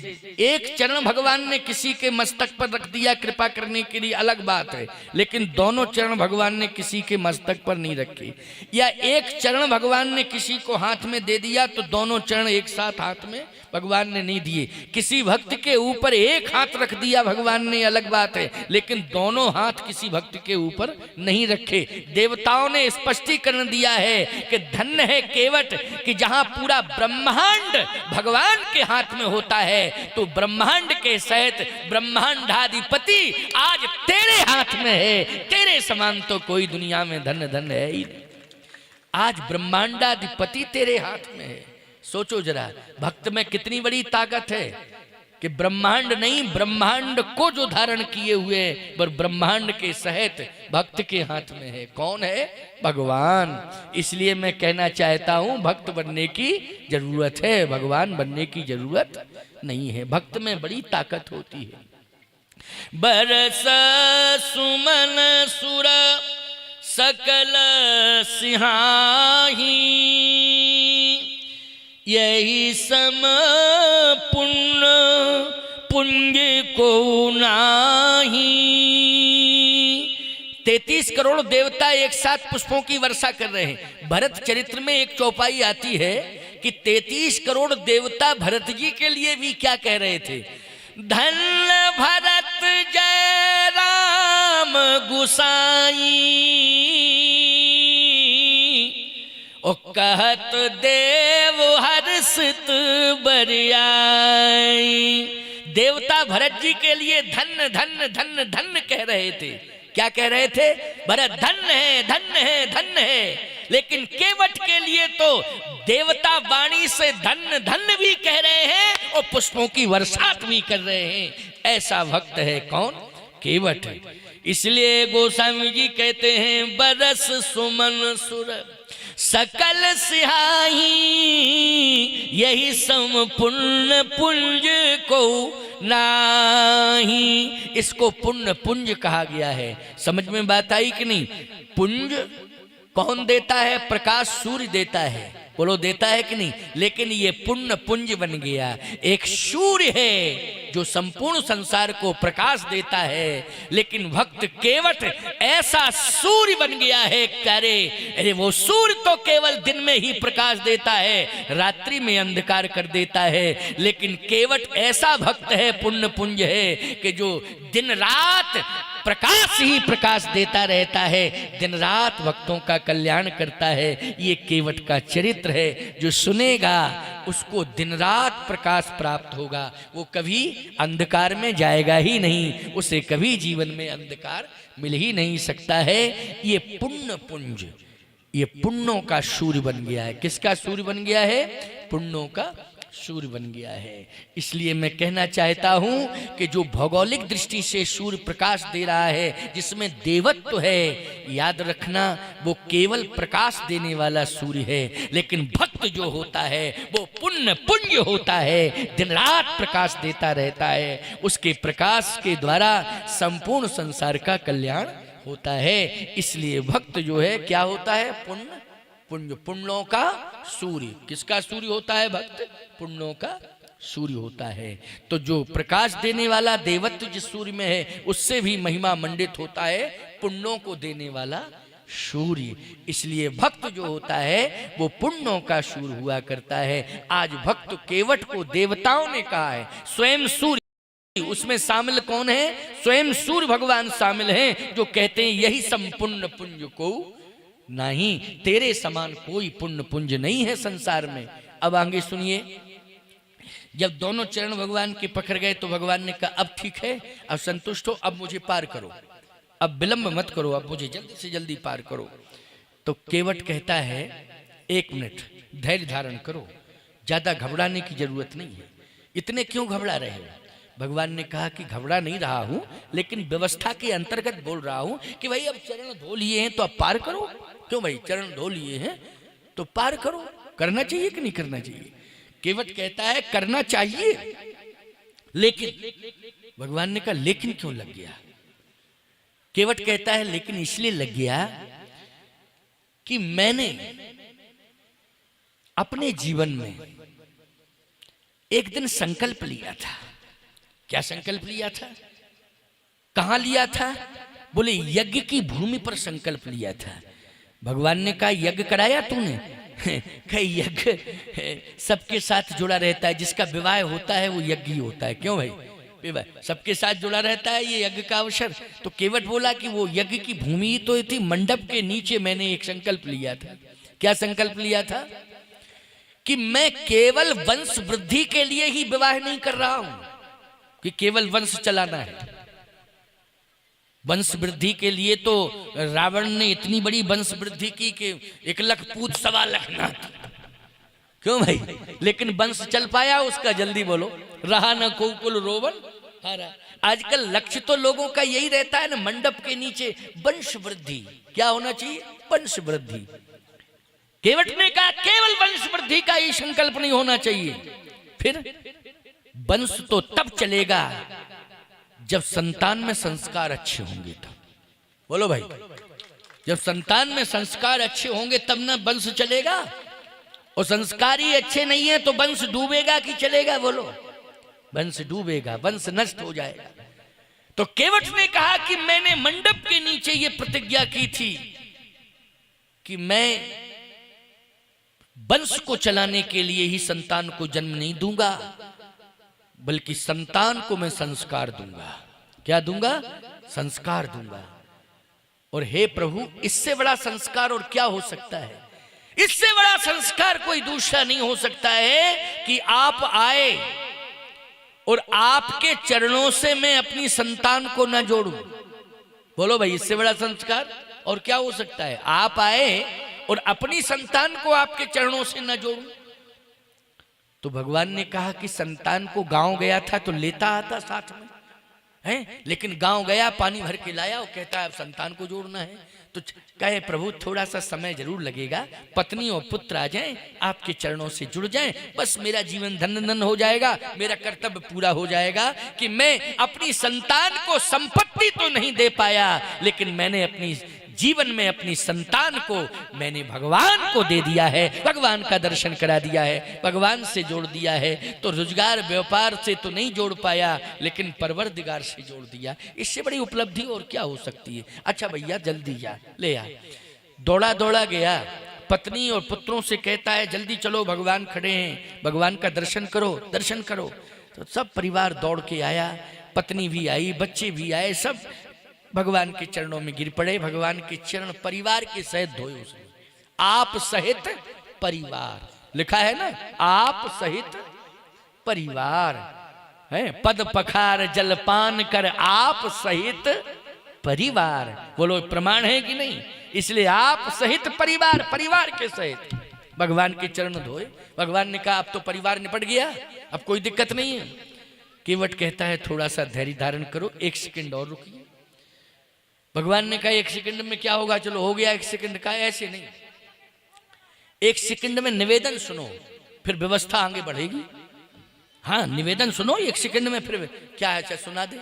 एक चरण भगवान ने किसी के मस्तक पर रख दिया कृपा करने के लिए अलग बात है, लेकिन दोनों चरण भगवान ने किसी के मस्तक पर नहीं रखे। या एक चरण भगवान ने किसी को हाथ में दे दिया तो दोनों चरण एक साथ हाथ में भगवान ने नहीं दिए। किसी भक्त के ऊपर एक हाथ रख दिया भगवान ने, अलग बात है, लेकिन दोनों हाथ किसी भक्त के ऊपर नहीं रखे। देवताओं ने स्पष्टीकरण दिया है कि धन्य है केवट कि जहां पूरा ब्रह्मांड भगवान के हाथ में होता है, तो ब्रह्मांड के सहित ब्रह्मांडाधिपति आज तेरे हाथ में है। तेरे समान तो कोई दुनिया में धन्य धन्य है ही नहीं। आज ब्रह्मांडाधिपति तेरे हाथ में है। सोचो जरा, भक्त में कितनी बड़ी ताकत है कि ब्रह्मांड नहीं, ब्रह्मांड को जो धारण किए हुए पर ब्रह्मांड के सहित भक्त के हाथ में है। कौन है? भगवान। इसलिए मैं कहना चाहता हूं, भक्त बनने की जरूरत है, भगवान बनने की जरूरत नहीं है। भक्त में बड़ी ताकत होती है। बरस सुमन सुर सकल सिहाही, यही सम पुण्य पुंज को नाही। 33 करोड़ देवता एक साथ पुष्पों की वर्षा कर रहे हैं। भरत चरित्र में एक चौपाई आती है कि 33 करोड़ देवता भरत जी के लिए भी क्या कह रहे थे? धन्य भरत जय राम गुसाई, ओ कहत देव हर्षित बरियाई। देवता भरत जी के लिए धन्य धन्य धन्य धन्य कह रहे थे। क्या कह रहे थे? भरत धन्य है, धन्य है, धन्य है। लेकिन केवट के लिए तो देवता वाणी से धन्य धन्य भी कह रहे हैं और पुष्पों की वर्षात भी कर रहे हैं। ऐसा भक्त है कौन? केवट। इसलिए गोस्वामी जी कहते हैं बरस सुमन सुर सकल सिहाही, यही सम पुण्य पुंज को नाही। इसको पुण्य पुंज कहा गया है। समझ में बात आई कि नहीं? पुंज कौन देता है? प्रकाश सूर्य देता है, बोलो देता है कि नहीं? लेकिन ये पुण्य पुंज बन गया। एक सूर्य है जो संपूर्ण संसार को प्रकाश देता है, लेकिन भक्त केवट ऐसा सूर्य बन गया है। अरे वो सूर्य तो केवल दिन में ही प्रकाश देता है, रात्रि में अंधकार कर देता है। लेकिन केवट ऐसा भक्त है, पुण्य पुंज है, कि जो दिन रात प्रकाश ही प्रकाश देता रहता है, दिन रात भक्तों का कल्याण करता है। ये केवट का चरित्र है। जो सुनेगा उसको दिन रात प्रकाश प्राप्त होगा, वो कभी अंधकार में जाएगा ही नहीं, उसे कभी जीवन में अंधकार मिल ही नहीं सकता है। ये पुण्य पुंज, ये पुण्यों का सूर्य बन गया है। किसका सूर्य बन गया है? पुण्यों का सूर्य बन गया है। इसलिए मैं कहना चाहता हूं कि जो भौगोलिक दृष्टि से सूर्य प्रकाश दे रहा है, जिसमें देवत्व है, याद रखना वो केवल प्रकाश देने वाला सूर्य है। लेकिन भक्त जो होता है वो पुण्य पुंज होता है, दिन रात प्रकाश देता रहता है। उसके प्रकाश के द्वारा संपूर्ण संसार का कल्याण होता है। इसलिए भक्त जो है क्या होता है? पुण्य पुंज, पुण्यों का सूर्य। किसका सूर्य होता है? भक्त पुण्यों का सूर्य होता है। तो जो प्रकाश देने वाला देवत्व जिस सूर्य में है, उससे भी महिमा मंडित होता है पुण्यों को देने वाला सूर्य। इसलिए भक्त जो होता है वो पुण्यों का सूर्य हुआ करता है। आज भक्त केवट को देवताओं ने कहा है, स्वयं सूर्य उसमें शामिल कौन है? स्वयं सूर्य भगवान शामिल हैं, जो कहते हैं यही संपूर्ण पुंज को नहीं, तेरे समान कोई पुण्य पुंज नहीं है संसार में। अब आगे सुनिए। जब दोनों चरण भगवान के पकड़ गए तो भगवान ने कहा अब ठीक है, अब संतुष्ट हो, अब मुझे पार करो, अब विलंब मत करो, अब मुझे जल्दी से जल्दी पार करो। तो केवट कहता है एक मिनट धैर्य धारण करो, ज्यादा घबराने की जरूरत नहीं है। इतने क्यों घबरा रहे हो? भगवान ने कहा कि घबरा नहीं रहा हूं, लेकिन व्यवस्था के अंतर्गत बोल रहा हूं कि भाई अब चरण धो लिए हैं तो अब पार करो। क्यों भाई? चरण धो लिए हैं तो पार करो। करना चाहिए कि नहीं करना चाहिए? केवट कहता है करना चाहिए, लेकिन भगवान ने कहा लेकिन क्यों लग गया? केवट कहता है लेकिन इसलिए लग गया कि मैंने अपने जीवन में एक दिन संकल्प लिया था। क्या संकल्प लिया था? कहां लिया था? बोले यज्ञ की भूमि पर संकल्प लिया था। भगवान ने कहा यज्ञ कराया तूने? कई यज्ञ सबके साथ जुड़ा रहता है, जिसका विवाह होता है वो यज्ञ ही होता है। क्यों भाई? विवाह सबके साथ जुड़ा रहता है ये यज्ञ का अवसर। तो केवट बोला कि वो यज्ञ की भूमि ही तो थी, मंडप के नीचे मैंने एक संकल्प लिया था। क्या संकल्प लिया था? कि मैं केवल वंश वृद्धि के लिए ही विवाह नहीं कर रहा हूं, कि केवल वंश चलाना है। वंश वृद्धि के लिए तो रावण ने इतनी बड़ी वंश वृद्धि की कि 1 लाख पूत 1.25 लाख नाथ। क्यों भाई? लेकिन वंश चल पाया उसका? जल्दी बोलो। रहा न कोकुल रोवन हारा। आजकल लक्ष्य तो लोगों का यही रहता है ना, मंडप के नीचे वंश वृद्धि। क्या होना चाहिए? वंश वृद्धि। केवट ने कहा केवल वंश वृद्धि का ही संकल्प नहीं होना चाहिए। फिर वंश तो तब चलेगा जब संतान में संस्कार अच्छे होंगे। तब बोलो भाई, जब संतान में संस्कार अच्छे होंगे तब ना वंश चलेगा। और संस्कार ही अच्छे नहीं है तो वंश डूबेगा कि चलेगा? बोलो। वंश डूबेगा, वंश नष्ट हो जाएगा। तो केवट ने कहा कि मैंने मंडप के नीचे ये प्रतिज्ञा की थी कि मैं वंश को चलाने के लिए ही संतान को जन्म नहीं दूंगा, बल्कि संतान को मैं संस्कार दूंगा। क्या दूंगा? संस्कार दूंगा। और हे प्रभु, इससे बड़ा संस्कार और क्या हो सकता है? इससे बड़ा संस्कार कोई दूसरा नहीं हो सकता है कि आप आए और आपके चरणों से मैं अपनी संतान को न जोड़ूं। बोलो भाई, इससे बड़ा संस्कार और क्या हो सकता है? आप आए और अपनी संतान को आपके चरणों से न जोड़ूं। तो भगवान ने कहा कि संतान को गांव गया था तो लेता आता साथ में है, लेकिन गांव गया पानी भर के लाया और कहता है अब संतान को जोड़ना है। तो कहे प्रभु थोड़ा सा समय जरूर लगेगा, पत्नी और पुत्र आ जाएं, आपके चरणों से जुड़ जाएं, बस मेरा जीवन धन धन हो जाएगा, मेरा कर्तव्य पूरा हो जाएगा कि मैं अपनी संतान को संपत्ति तो नहीं दे पाया, लेकिन मैंने अपनी जीवन में अपनी संतान को मैंने भगवान को दे दिया है, भगवान का दर्शन करा दिया है, भगवान से जोड़ दिया है। तो रोजगार व्यापार से तो नहीं जोड़ पाया, लेकिन परवरदिगार से जोड़ दिया। इससे बड़ी उपलब्धि और क्या हो सकती है। अच्छा भैया जल्दी जा, ले आ। दौड़ा दौड़ा गया, पत्नी और पुत्रों से कहता है जल्दी चलो, भगवान खड़े हैं, भगवान का दर्शन करो, दर्शन करो। तो सब परिवार दौड़ के आया, पत्नी भी आई, बच्चे भी आए, सब भगवान के चरणों में गिर पड़े। भगवान के चरण परिवार के सहित धोए उसने, आप सहित परिवार लिखा है ना, आप सहित परिवार है। पद पखार जलपान कर आप सहित परिवार, बोलो प्रमाण है कि नहीं। इसलिए आप सहित परिवार, परिवार के सहित भगवान के चरण धोए। भगवान ने कहा अब तो परिवार निपट गया, अब कोई दिक्कत नहीं है। केवट कहता है थोड़ा सा धैर्य धारण करो, 1 सेकंड और रुकिए। भगवान ने कहा 1 सेकंड में क्या होगा, चलो हो गया 1 सेकंड का, ऐसे नहीं, 1 सेकंड में निवेदन सुनो, फिर व्यवस्था आगे बढ़ेगी। हाँ निवेदन सुनो 1 सेकंड में, फिर क्या है अच्छा सुना दे।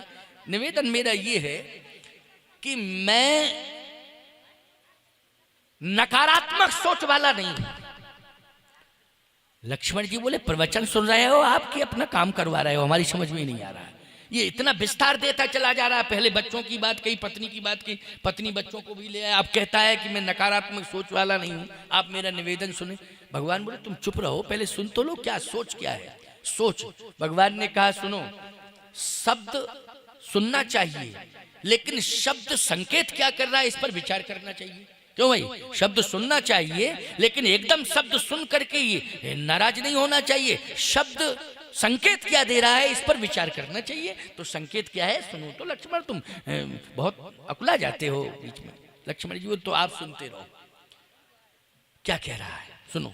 निवेदन मेरा ये है कि मैं नकारात्मक सोच वाला नहीं हूं। लक्ष्मण जी बोले प्रवचन सुन रहे हो आप कि अपना काम करवा रहे हो, हमारी समझ में नहीं आ रहा है। ये इतना विस्तार देता चला जा रहा है, पहले बच्चों की बात कही, पत्नी की बात की, पत्नी बच्चों को भी ले आए, आप कहता है कि मैं नकारात्मक सोच वाला नहीं हूं, आप मेरा निवेदन सुने। भगवान बोले तुम चुप रहो, पहले सुन तो लो क्या सोच क्या है। सोच, भगवान ने कहा सुनो, शब्द सुनना चाहिए, लेकिन शब्द संकेत क्या कर रहा है इस पर विचार करना चाहिए। क्यों भाई, शब्द सुनना चाहिए, लेकिन एकदम शब्द सुन करके ये नाराज नहीं होना चाहिए। शब्द संकेत क्या दे रहा है इस पर विचार करना चाहिए। तो संकेत क्या है सुनो तो। लक्ष्मण तुम बहुत अकुला जाते हो बीच में। लक्ष्मण जी तो आप सुनते रहो, क्या कह रहा है सुनो।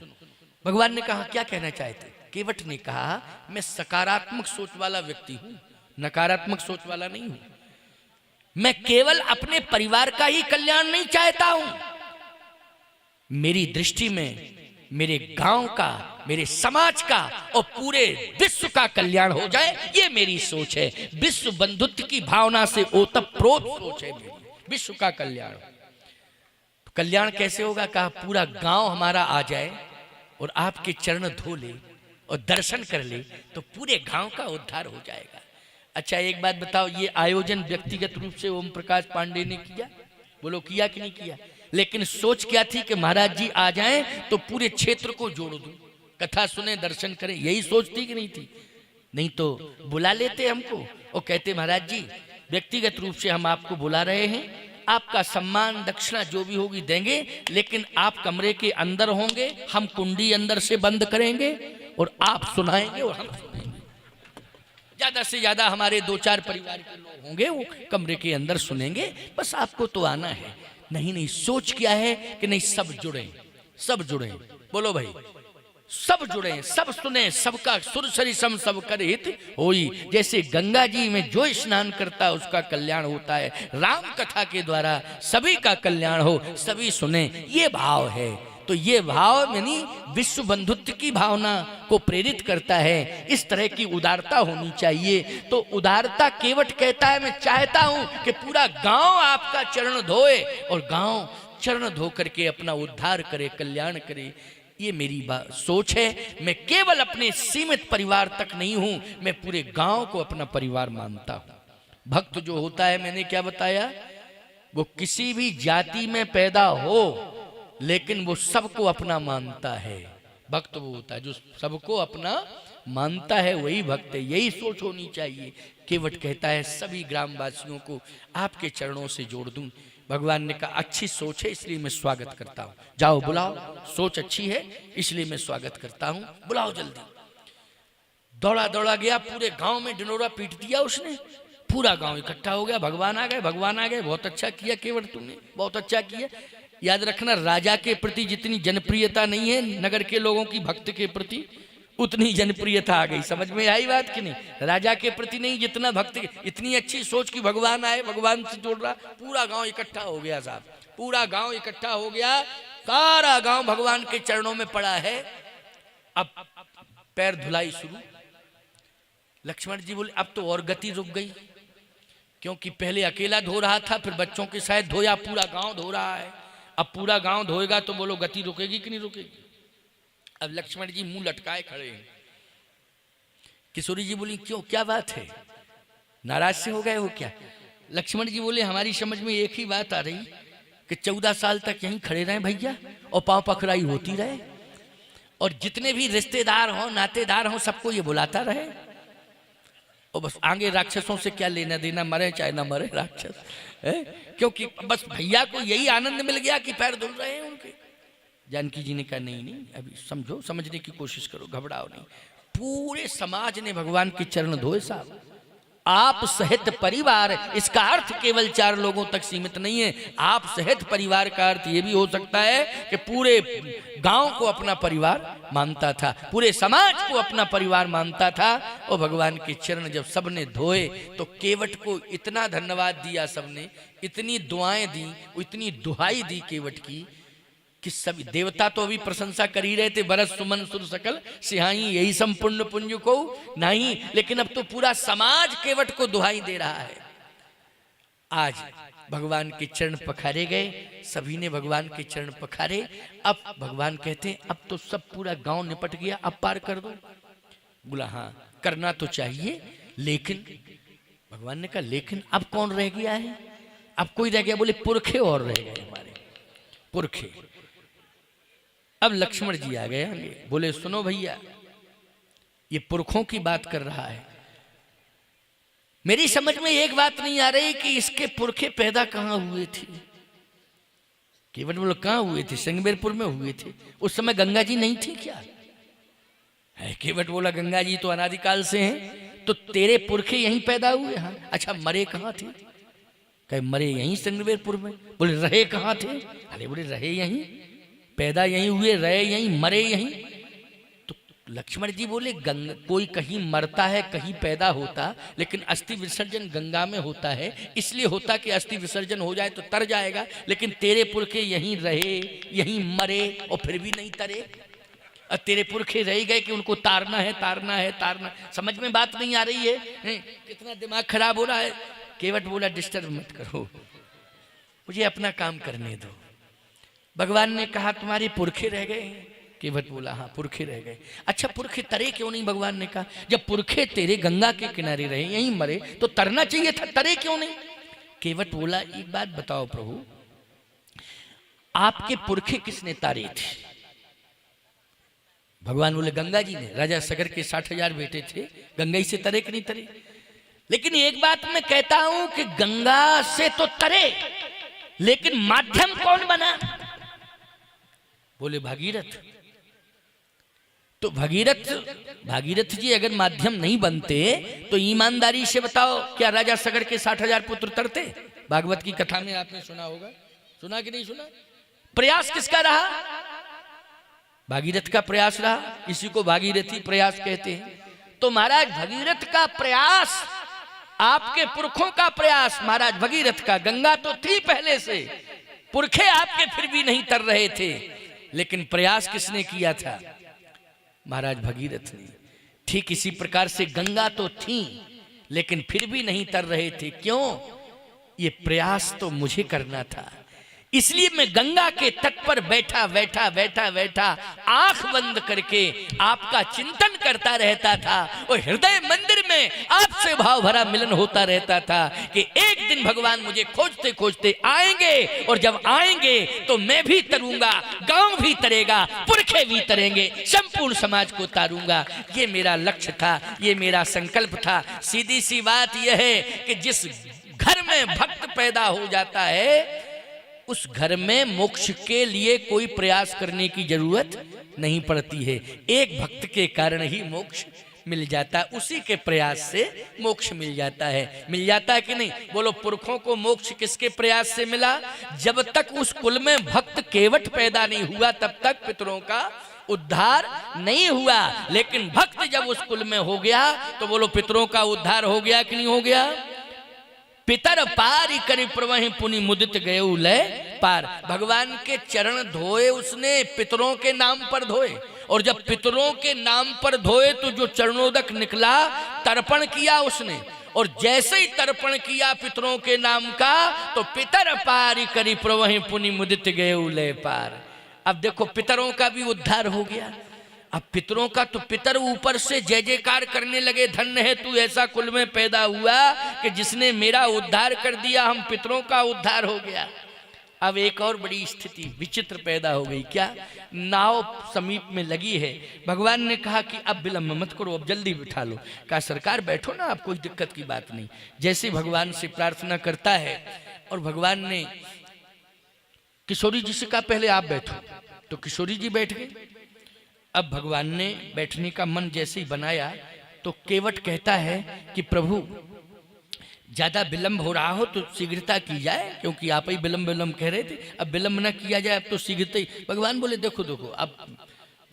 भगवान ने कहा क्या कहना चाहते। केवट ने कहा मैं सकारात्मक सोच वाला व्यक्ति हूं, नकारात्मक सोच वाला नहीं हूं। मैं केवल अपने परिवार का ही कल्याण नहीं चाहता हूं, मेरी दृष्टि में मेरे गांव का, मेरे समाज का और पूरे विश्व का कल्याण हो जाए, ये मेरी सोच है। विश्व बंधुत्व की भावना से ओतप्रोत सोच है मेरी, विश्व का कल्याण। तो कल्याण कैसे होगा, कहा पूरा गांव हमारा आ जाए और आपके चरण धो ले और दर्शन कर ले, तो पूरे गांव का उद्धार हो जाएगा। अच्छा एक बात बताओ, ये आयोजन व्यक्तिगत रूप से ओम प्रकाश पांडे ने किया, बोलो किया कि नहीं किया। लेकिन सोच क्या थी कि महाराज जी आ जाएं तो पूरे क्षेत्र को जोड़ दूं, कथा सुने दर्शन करें, यही सोच थी कि नहीं थी। नहीं तो बुला लेते हमको और कहते महाराज जी व्यक्तिगत रूप से हम आपको बुला रहे हैं, आपका सम्मान दक्षिणा जो भी होगी देंगे, लेकिन आप कमरे के अंदर होंगे, हम कुंडी अंदर से बंद करेंगे और आप सुनाएंगे और हम सुनेंगे। ज्यादा से ज्यादा हमारे 2-4 परिवार के लोग होंगे, वो कमरे के अंदर सुनेंगे, बस आपको तो आना है। नहीं नहीं, सोच क्या है कि नहीं सब जुड़े, सब जुड़े, बोलो भाई सब जुड़े, सब सुने, सबका सुर सरिसम सब कर हित होई। जैसे गंगा जी में जो स्नान करता है उसका कल्याण होता है, राम कथा के द्वारा सभी का कल्याण हो, सभी सुने, ये भाव है। तो ये भाव यानी विश्व बंधुत्व की भावना को प्रेरित करता है। इस तरह की उदारता होनी चाहिए। तो उदारता केवट कहता है मैं चाहता हूं कि पूरा गांव आपका चरण धोए और गांव चरण धो करके अपना उद्धार करे, कल्याण करे, ये मेरी सोच है। मैं केवल अपने सीमित परिवार तक नहीं हूं, मैं पूरे गांव को अपना परिवार मानता हूं। भक्त जो होता है, मैंने क्या बताया, वो किसी भी जाति में पैदा हो लेकिन वो सबको अपना मानता है। भक्त वो होता है जो सबको अपना मानता है, वही भक्त है। यही सोच होनी चाहिए। केवट कहता है सभी ग्रामवासियों को आपके चरणों से जोड़ दूं। भगवान ने कहा अच्छी सोच है इसलिए मैं स्वागत करता हूं, जाओ बुलाओ, सोच अच्छी है इसलिए मैं स्वागत करता हूं, बुलाओ जल्दी। दौड़ा दौड़ा गया, पूरे गांव में डिनोरा पीट दिया उसने, पूरा गांव इकट्ठा हो गया। भगवान आ गए, भगवान आ गए, बहुत अच्छा किया केवट तुमने, बहुत अच्छा किया। याद रखना राजा के प्रति जितनी जनप्रियता नहीं है नगर के लोगों की भक्त के प्रति, उतनी जनप्रियता आ गई। समझ में आई बात कि नहीं? राजा के प्रति नहीं, जितना भक्त, इतनी अच्छी सोच कि भगवान आए, भगवान से जोड़ रहा, पूरा गांव इकट्ठा हो गया साहब, पूरा गांव इकट्ठा हो गया, सारा गांव भगवान के चरणों में पड़ा है। अब पैर धुलाई शुरू। लक्ष्मण जी बोले अब तो और गति रुक गई, क्योंकि पहले अकेला धो रहा था, फिर बच्चों के साथ धोया, पूरा गांव धो रहा है। अब पूरा गांव धोएगा तो बोलो गति रुकेगी कि नहीं रुकेगी? अब लक्ष्मण जी मुंह लटकाए खड़े हैं। किशोरी जी बोली क्यों, क्या बात है, नाराज से हो गए हो क्या? लक्ष्मण जी बोले हमारी समझ में एक ही बात आ रही कि 14 साल तक यहीं खड़े रहे भैया और पांव पखराई होती रहे, और जितने भी रिश्तेदार हों नातेदार हों सबको ये बुलाता रहे, और बस आगे राक्षसों से क्या लेना देना, मरे चाहे ना मरे राक्षस है, क्योंकि बस भैया को यही आनंद मिल गया कि पैर धुल रहे हैं उनके। जानकी जी ने कहा नहीं नहीं, अभी समझो, समझने की कोशिश करो, घबराओ नहीं। पूरे समाज ने भगवान के चरण धोए साहब, आप सहित परिवार। इसका अर्थ केवल 4 लोगों तक सीमित नहीं है, आप सहित परिवार का अर्थ ये भी हो सकता है कि पूरे गांव को अपना परिवार मानता था, पूरे समाज को अपना परिवार मानता था। और भगवान के चरण जब सबने धोए तो केवट को इतना धन्यवाद दिया सबने, इतनी दुआएं दी, इतनी दुहाई दी केवट की कि सभी देवता तो अभी प्रशंसा कर ही रहे थे, बरस सुमन सुर सकल सिहाई यही संपूर्ण पुंज को नहीं, लेकिन अब तो पूरा समाज केवट को दुहाई दे रहा है। आज भगवान के चरण पखारे गए, सभी ने भगवान के चरण पखारे। अब भगवान कहते हैं अब तो सब पूरा गांव निपट गया, अब पार कर दो। बोला हाँ करना तो चाहिए, लेकिन भगवान ने कहा लेकिन अब कौन रह गया है? अब कोई रह गया? बोले पुरखे और रह गए, हमारे पुरखे। अब लक्ष्मण जी आ गए आगे, बोले सुनो भैया, ये पुरखों की बात कर रहा है, मेरी समझ में एक बात नहीं आ रही कि इसके पुरखे पैदा कहां हुए थे। केवट बोले कहां हुए थे? सिंगबेरपुर में हुए थे। उस समय गंगा जी नहीं थी क्या? है केवट बोला गंगा जी तो अनादिकाल से हैं, तो तेरे पुरखे यहीं पैदा हुए? हाँ। अच्छा मरे कहां थे? कहे मरे यहीं सिंगबेरपुर में। बोले रहे कहां थे? अरे बोले रहे यहीं, पैदा यहीं हुए, रहे यहीं, मरे यहीं। तो लक्ष्मण जी बोले गंगा, कोई कहीं मरता है कहीं पैदा होता, लेकिन अस्थि विसर्जन गंगा में होता है, इसलिए होता कि अस्थि विसर्जन हो जाए तो तर जाएगा, लेकिन तेरे पुरखे यहीं रहे यहीं मरे और फिर भी नहीं तरे। और तेरे पुरखे रह गए कि उनको तारना है तारना है तारना। समझ में बात नहीं आ रही है? कितना दिमाग खराब हो रहा है। केवट बोला डिस्टर्ब मत करो, मुझे अपना काम करने दो। भगवान ने कहा तुम्हारे पुरखे रह गए? केवट बोला हाँ पुरखे रह गए। अच्छा पुरखे तरे क्यों नहीं? भगवान ने कहा जब पुरखे तेरे गंगा के किनारे रहे यहीं मरे तो तरना चाहिए था, तरे क्यों नहीं? केवट बोला एक बात बताओ प्रभु, आपके पुरखे किसने तारे थे? भगवान बोले गंगा जी ने। राजा सगर के 60,000 बेटे थे, गंगा ही से तरे कि नहीं तरे? लेकिन एक बात मैं कहता हूं कि गंगा से तो तरे, लेकिन माध्यम कौन बना? बोले भागीरथ। तो भागीरथ जी अगर माध्यम नहीं बनते तो ईमानदारी से बताओ क्या राजा सगर के 60,000 पुत्र तरते? भागवत की कथा में आपने सुना होगा, सुना कि नहीं सुना? प्रयास किसका रहा? भागीरथ का प्रयास रहा, इसी को भागीरथी प्रयास कहते हैं। तो महाराज भगीरथ का प्रयास, आपके पुरखों का प्रयास, महाराज भगीरथ का। गंगा तो थी पहले से, पुरखे आपके फिर भी नहीं तर रहे थे, लेकिन प्रयास किसने किया था? महाराज भगीरथ ने। ठीक इसी प्रकार से गंगा तो थी लेकिन फिर भी नहीं तर रहे थे। क्यों? ये प्रयास तो मुझे करना था, इसलिए मैं गंगा के तट पर बैठा बैठा बैठा बैठा आंख बंद करके आपका चिंतन करता रहता था, और हृदय मंदिर में आपसे भाव भरा मिलन होता रहता था कि एक दिन भगवान मुझे खोजते खोजते आएंगे, और जब आएंगे तो मैं भी तरूंगा, गांव भी तरेगा, पुरखे भी तरेंगे, संपूर्ण समाज को तारूंगा। ये मेरा लक्ष्य था, ये मेरा संकल्प था। सीधी सी बात यह है कि जिस घर में भक्त पैदा हो जाता है उस घर में मोक्ष के लिए कोई प्रयास करने की जरूरत नहीं पड़ती है। एक भक्त के कारण ही मोक्ष मिल जाता है, उसी के प्रयास से मोक्ष मिल जाता है। मिल जाता है कि नहीं? बोलो पुरखों को मोक्ष किसके प्रयास से मिला? जब तक उस कुल में भक्त केवट पैदा नहीं हुआ तब तक पितरों का उद्धार नहीं हुआ। लेकिन भक्त जब उस कुल में हो गया तो बोलो पितरों का उद्धार हो गया कि नहीं हो गया? पितर पार करी प्रवहि पुनि मुदित गए लय पार। भगवान के चरण धोए उसने, पितरों के नाम पर धोए, और जब पितरों के नाम पर धोए तो जो चरणोदक निकला तर्पण किया उसने, और जैसे ही तर्पण किया पितरों के नाम का तो पितर पार करी प्रवहि पुनि मुदित गए लय पार। अब देखो पितरों का भी उद्धार हो गया। अब पितरों का तो पितर ऊपर से जय जयकार करने लगे, धन्य है तू ऐसा कुल में पैदा हुआ कि जिसने मेरा उद्धार कर दिया, हम पितरों का उद्धार हो गया। अब एक और बड़ी स्थिति विचित्र पैदा हो गई। क्या? नाव समीप में लगी है। भगवान ने कहा कि अब विलंब मत करो, अब जल्दी बिठा लो। कहा सरकार बैठो ना, अब कोई दिक्कत की बात नहीं। जैसे भगवान से प्रार्थना करता है और भगवान ने किशोरी जी से कहा पहले आप बैठो, तो किशोरी जी बैठ गए। अब भगवान ने बैठने का मन जैसे ही बनाया तो केवट कहता है कि प्रभु ज्यादा विलंब हो रहा हो तो शीघ्रता की जाए, क्योंकि आप ही विलंब विलंब कह रहे थे, अब विलंब ना किया जाए, अब तो शीघ्रता ही। भगवान बोले देखो देखो अब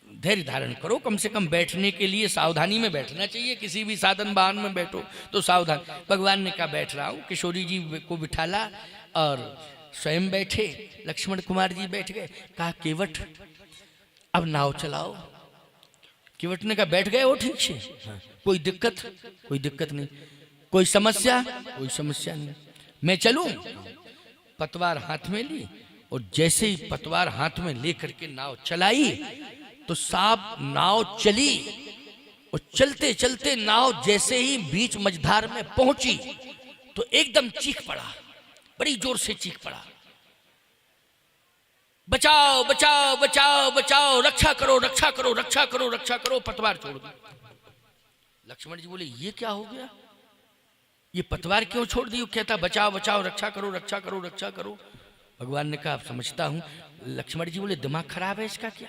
धैर्य धारण करो, कम से कम बैठने के लिए सावधानी में बैठना चाहिए, किसी भी साधन वाहन में बैठो तो सावधान। भगवान ने कहा बैठ रहा हूँ। किशोरी जी को बिठाला और स्वयं बैठे, लक्ष्मण कुमार जी बैठ गए। कहा केवट अब नाव चलाओ। केवट ने कहा बैठ गए हो ठीक से? हाँ। कोई दिक्कत? कोई दिक्कत नहीं। कोई समस्या? कोई समस्या नहीं। मैं चलूं? पतवार हाथ में ली और जैसे ही पतवार हाथ में लेकर के नाव चलाई तो साहब नाव चली, और चलते चलते नाव जैसे ही बीच मझधार में पहुंची तो एकदम चीख पड़ा, बड़ी जोर से चीख पड़ा, बचाओ बचाओ बचाओ बचाओ, रक्षा करो रक्षा करो रक्षा करो रक्षा करो। पतवार छोड़ दी। लक्ष्मण जी बोले ये क्या हो गया, ये पतवार क्यों छोड़ दी? कहता बचाओ बचाओ रक्षा करो रक्षा करो रक्षा करो। भगवान ने कहा अब समझता हूं। लक्ष्मण जी बोले दिमाग खराब है इसका क्या?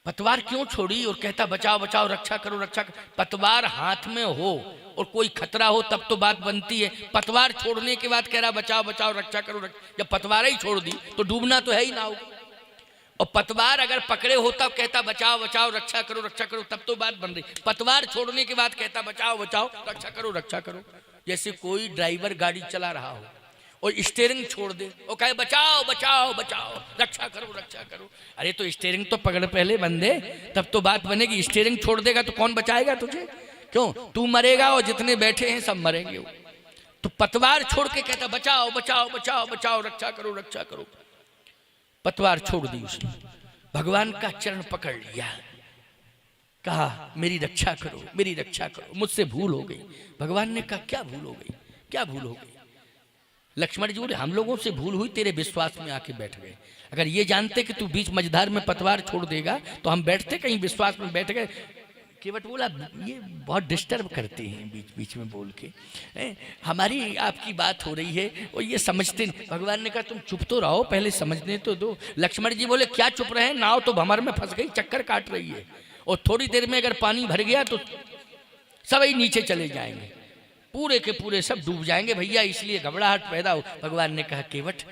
पतवार क्यों छोड़ी और कहता बचाओ बचाओ रक्षा करो रक्षा करो? पतवार हाथ में हो और कोई खतरा हो तब तो बात बनती है। पतवार छोड़ने के बाद कह रहा बचाओ बचाओ रक्षा करो जब पतवार ही छोड़ दी तो डूबना तो है ही ना हो। और पतवार अगर पकड़े हो तब कहता बचाओ बचाओ रक्षा करो तब तो बात बन रही। पतवार छोड़ने के बाद कहता बचाओ बचाओ रक्षा करो। जैसे कोई ड्राइवर गाड़ी चला रहा हो और स्टीयरिंग छोड़ दे और कहे बचाओ बचाओ बचाओ रक्षा करो। अरे तो स्टीयरिंग तो पकड़ पहले बंदे, तब तो बात बनेगी। स्टीयरिंग छोड़ देगा तो कौन बचाएगा तुझे? क्यों? तू मरेगा और जितने बैठे हैं सब मरेंगे। तो पतवार छोड़ के कहता बचाओ बचाओ बचाओ बचाओ रक्षा करो। पतवार छोड़ दी उसने, भगवान का चरण पकड़ लिया, कहा मेरी रक्षा करो, मुझसे भूल हो गई। भगवान ने कहा क्या भूल हो गई? लक्ष्मण जी बोले हम लोगों से भूल हुई, तेरे विश्वास में आके बैठ गए। अगर ये जानते कि तू बीच मझधार में पतवार छोड़ देगा तो हम बैठते, कहीं विश्वास में बैठ गए। केवट बोला ये बहुत डिस्टर्ब करते हैं बीच बीच में बोल के, हमारी आपकी बात हो रही है और ये समझते नहीं। भगवान ने कहा तुम चुप तो रहो, पहले समझने तो दो। लक्ष्मण जी बोले क्या चुप रहे, नाव तो भंवर में फंस गई, चक्कर काट रही है, और थोड़ी देर में अगर पानी भर गया तो सभी नीचे चले जाएंगे, पूरे के पूरे सब डूब जाएंगे भैया, इसलिए घबराहट पैदा हो। भगवान ने कहा केवट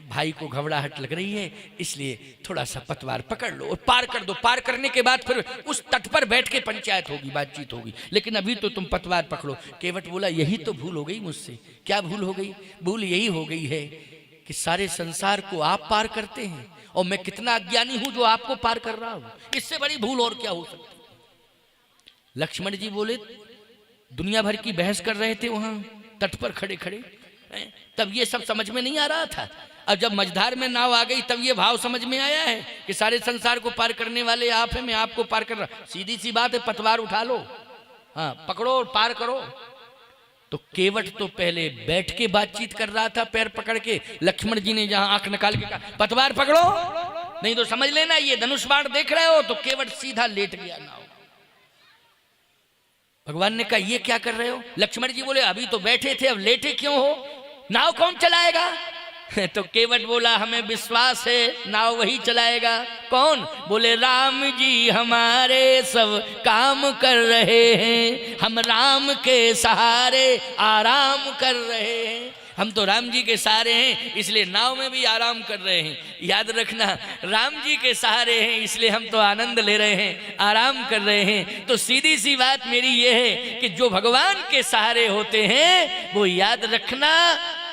भाई को घबराहट लग रही है, इसलिए थोड़ा सा पतवार पकड़ लो और पार कर दो। पार करने के बाद फिर उस तट पर बैठ के पंचायत होगी, बातचीत होगी, लेकिन अभी तो तुम पतवार पकड़ो। केवट बोला यही तो भूल हो गई मुझसे। क्या भूल हो गई? भूल यही हो गई है कि सारे संसार को आप पार करते हैं और मैं कितना अज्ञानी हूं जो आपको पार कर रहा हूं। इससे बड़ी भूल और क्या हो सकती? लक्ष्मण जी बोले दुनिया भर की बहस कर रहे थे वहां तट पर खड़े खड़े, तब ये सब समझ में नहीं आ रहा था। अब जब मझधार में नाव आ गई तब ये भाव समझ में आया है कि सारे संसार को पार करने वाले आप हैं, मैं आपको पार कर रहा। सीधी सी बात है, पतवार उठा लो, हाँ पकड़ो और पार करो। तो केवट तो पहले बैठ के बातचीत कर रहा था पैर पकड़ के। लक्ष्मण जी ने जहां आंख निकाल के कहा पतवार पकड़ो, नहीं तो समझ लेना ये धनुष बाण देख रहे हो, तो केवट सीधा लेट गया नाव। भगवान ने कहा ये क्या कर रहे हो? लक्ष्मण जी बोले अभी तो बैठे थे, अब लेटे क्यों हो? नाव कौन चलाएगा? तो केवट बोला हमें विश्वास है नाव वही चलाएगा। कौन? बोले राम जी हमारे सब काम कर रहे हैं, हम राम के सहारे आराम कर रहे हैं। हम तो राम जी के सहारे हैं इसलिए नाव में भी आराम कर रहे हैं। याद रखना, राम जी के सहारे हैं इसलिए हम तो आनंद ले रहे हैं, आराम कर रहे हैं। तो सीधी सी बात मेरी ये है कि जो भगवान के सहारे होते हैं वो याद रखना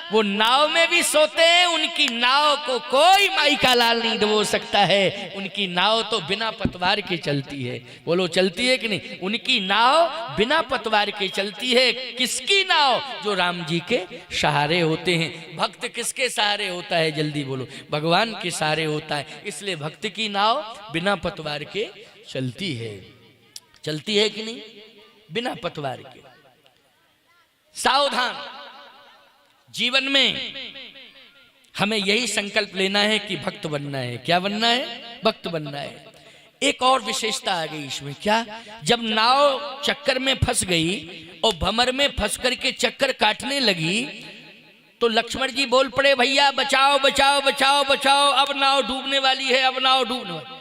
वो नाव में भी सोते हैं, उनकी नाव को कोई माई का लाल नहीं डुबो सकता है। उनकी नाव तो बिना पतवार के चलती है। बोलो चलती है कि नहीं? उनकी नाव बिना पतवार के चलती है। किसकी नाव? जो राम जी के सहारे होते हैं। भक्त किसके सहारे होता है? जल्दी बोलो। भगवान के सहारे होता है, इसलिए भक्त की नाव बिना पतवार के चलती है। चलती है कि नहीं? बिना पतवार के। सावधान, जीवन में हमें यही संकल्प लेना है कि भक्त बनना है। क्या बनना है? भक्त बनना है। एक और विशेषता आ गई इसमें। क्या? जब नाव चक्कर में फंस गई और भंवर में फंस करके चक्कर काटने लगी तो लक्ष्मण जी बोल पड़े, भैया बचाओ बचाओ बचाओ बचाओ, अब नाव डूबने वाली है, अब नाव डूबने वाली।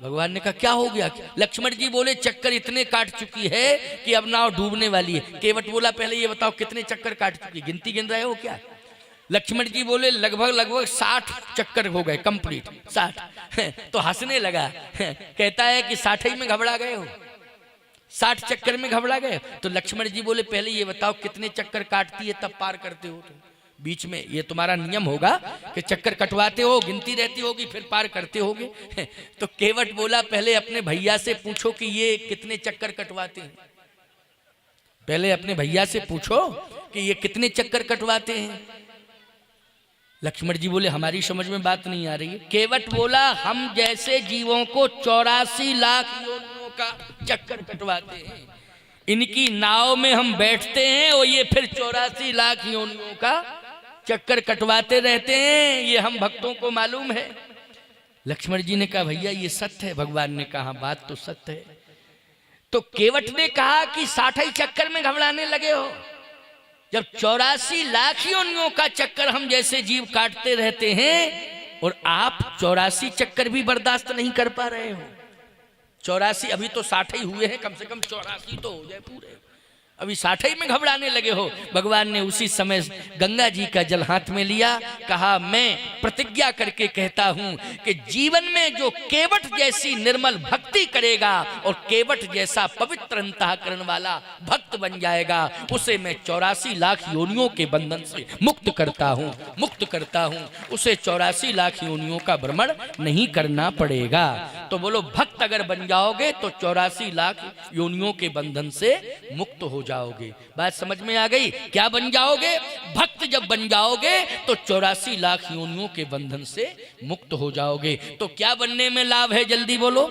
भगवान ने कहा क्या हो गया? लक्ष्मण जी बोले चक्कर इतने काट चुकी है कि अब नाव डूबने वाली है। केवट बोला पहले ये बताओ कितने चक्कर काट चुकी है, गिनती गिन रहे हो क्या? लक्ष्मण जी बोले लगभग 60 चक्कर हो गए कंप्लीट। 60 तो हंसने लगा, कहता है कि 60 ही में घबरा गए हो, 60 चक्कर में घबरा गए। तो लक्ष्मण जी बोले पहले ये बताओ कितने चक्कर काटती है तब पार करते हो तुम? बीच में ये तुम्हारा नियम होगा कि चक्कर कटवाते हो, गिनती रहती होगी, फिर पार करते होगे। तो केवट बोला पहले अपने भैया से पूछो कि ये कितने चक्कर कटवाते हैं। पहले अपने भैया से पूछो कि ये कितने चक्कर कटवाते हैं। लक्ष्मण जी बोले हमारी समझ में बात नहीं आ रही है। केवट बोला हम जैसे जीवों को 84 लाख योनियों का चक्कर कटवाते हैं। इनकी नाव में हम बैठते हैं और ये फिर 84 लाख योनियों का चक्कर कटवाते रहते हैं, ये हम भक्तों को मालूम है। लक्ष्मण जी ने कहा भैया ये सत्य है। भगवान ने कहा बात तो सत्य है। तो केवट ने कहा कि 60 चक्कर में घबराने लगे हो, जब 84 लाख योनियों का चक्कर हम जैसे जीव काटते रहते हैं और आप 84 चक्कर भी बर्दाश्त नहीं कर पा रहे हो। 84 अभी तो 60 ही हुए हैं, कम से कम 84 तो हो जाए पूरे, अभी 60 में घबराने लगे हो। भगवान ने उसी समय गंगा जी का जल हाथ में लिया, कहा मैं प्रतिज्ञा करके कहता हूं कि जीवन में जो केवट जैसी निर्मल भक्ति करेगा और केवट जैसा पवित्र अंतःकरण वाला भक्त बन जाएगा उसे मैं 84 लाख योनियों के बंधन से मुक्त करता हूं। उसे 84 लाख योनियों का भ्रमण नहीं करना पड़ेगा। तो बोलो भक्त अगर बन जाओगे तो 84 लाख योनियों के बंधन से मुक्त हो जाओगे। बात समझ में आ गई? क्या बन जाओगे? भक्त जब बन जाओगे तो 84 लाख योनियों के बंधन से मुक्त हो जाओगे। तो क्या बनने में लाभ है? जल्दी बोलो।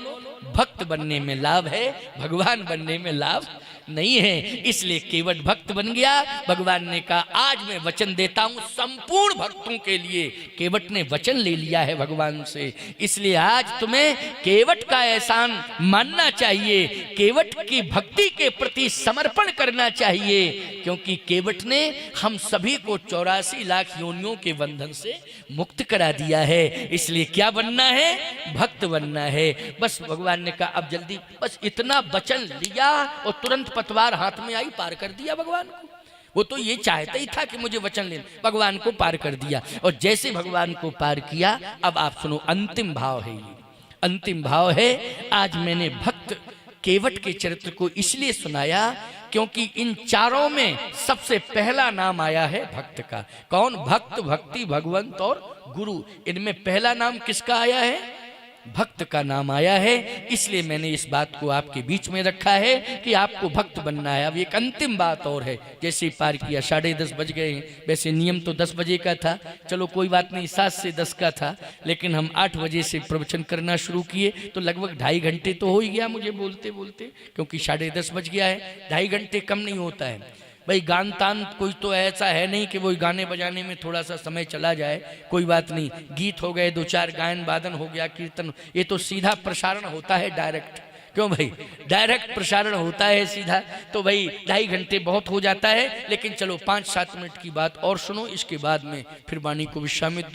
भक्त बनने में लाभ है, भगवान बनने में लाभ नहीं है। इसलिए केवट भक्त बन गया। भगवान ने कहा आज मैं वचन देता हूं संपूर्ण भक्तों के लिए। केवट ने वचन ले लिया है भगवान से, इसलिए आज तुम्हें केवट का एहसान मानना चाहिए, केवट की भक्ति के प्रति समर्पण करना चाहिए, क्योंकि केवट ने हम सभी को 84 लाख योनियों के बंधन से मुक्त करा दिया है। इसलिए क्या बनना है? भक्त बनना है। बस भगवान ने कहा अब जल्दी, बस इतना वचन लिया और तुरंत पतवार हाथ में आई, पार कर दिया भगवान को। वो तो ये चाहता ही था कि मुझे वचन लेना, भगवान को पार कर दिया। और जैसे भगवान को पार किया, अब आप सुनो अंतिम भाव है, ये अंतिम भाव है। आज मैंने भक्त केवट के चरित्र को इसलिए सुनाया क्योंकि इन चारों में सबसे पहला नाम आया है भक्त का। कौन? भक्त, भक्ति, भगवंत और गुरु। इनमें पहला नाम किसका आया है? भक्त का नाम आया है। इसलिए मैंने इस बात को आपके बीच में रखा है कि आपको भक्त बनना है। अब एक अंतिम बात और है, जैसे पार किया 10:30 बज गए हैं, वैसे नियम तो 10 बजे का था, चलो कोई बात नहीं, 7 से 10 का था, लेकिन हम 8 बजे से प्रवचन करना शुरू किए तो लगभग 2.5 घंटे तो हो ही गया मुझे बोलते बोलते, क्योंकि 10:30 बज गया है। 2.5 घंटे कम नहीं होता है भाई। गान तान कोई तो ऐसा है नहीं कि वो गाने बजाने में थोड़ा सा समय चला जाए, कोई बात नहीं। गीत हो गए, 2-4 गायन वादन हो गया, कीर्तन, ये तो सीधा प्रसारण होता है डायरेक्ट। क्यों भाई? डायरेक्ट प्रसारण होता है सीधा, तो भाई 2.5 घंटे बहुत हो जाता है। लेकिन चलो 5-7 मिनट की बात और सुनो, इसके बाद में फिर वाणी को विश्रामित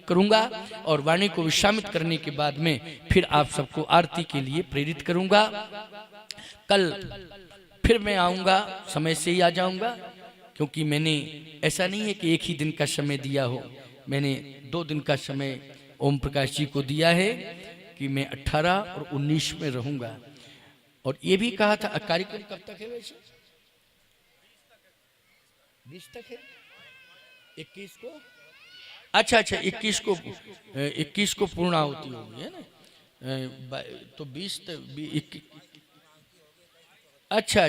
करूंगा और वाणी को विश्रामित करने के बाद में फिर आप सबको आरती के लिए प्रेरित करूंगा। कल फिर मैं आऊँगा, समय से ही आ जाऊँगा क्योंकि मैंने ऐसा नहीं है कि एक ही दिन का समय दिया हो, मैंने 2 दिन का समय ओम प्रकाश जी को दिया है कि मैं 18 और 19 में रहूंगा। और ये भी कहा था, कार्यक्रम कब तक है वैसे? 20 तक है, 21 को, अच्छा 21 को पूर्णाहुति होगी है ना, तो 20 अच्छा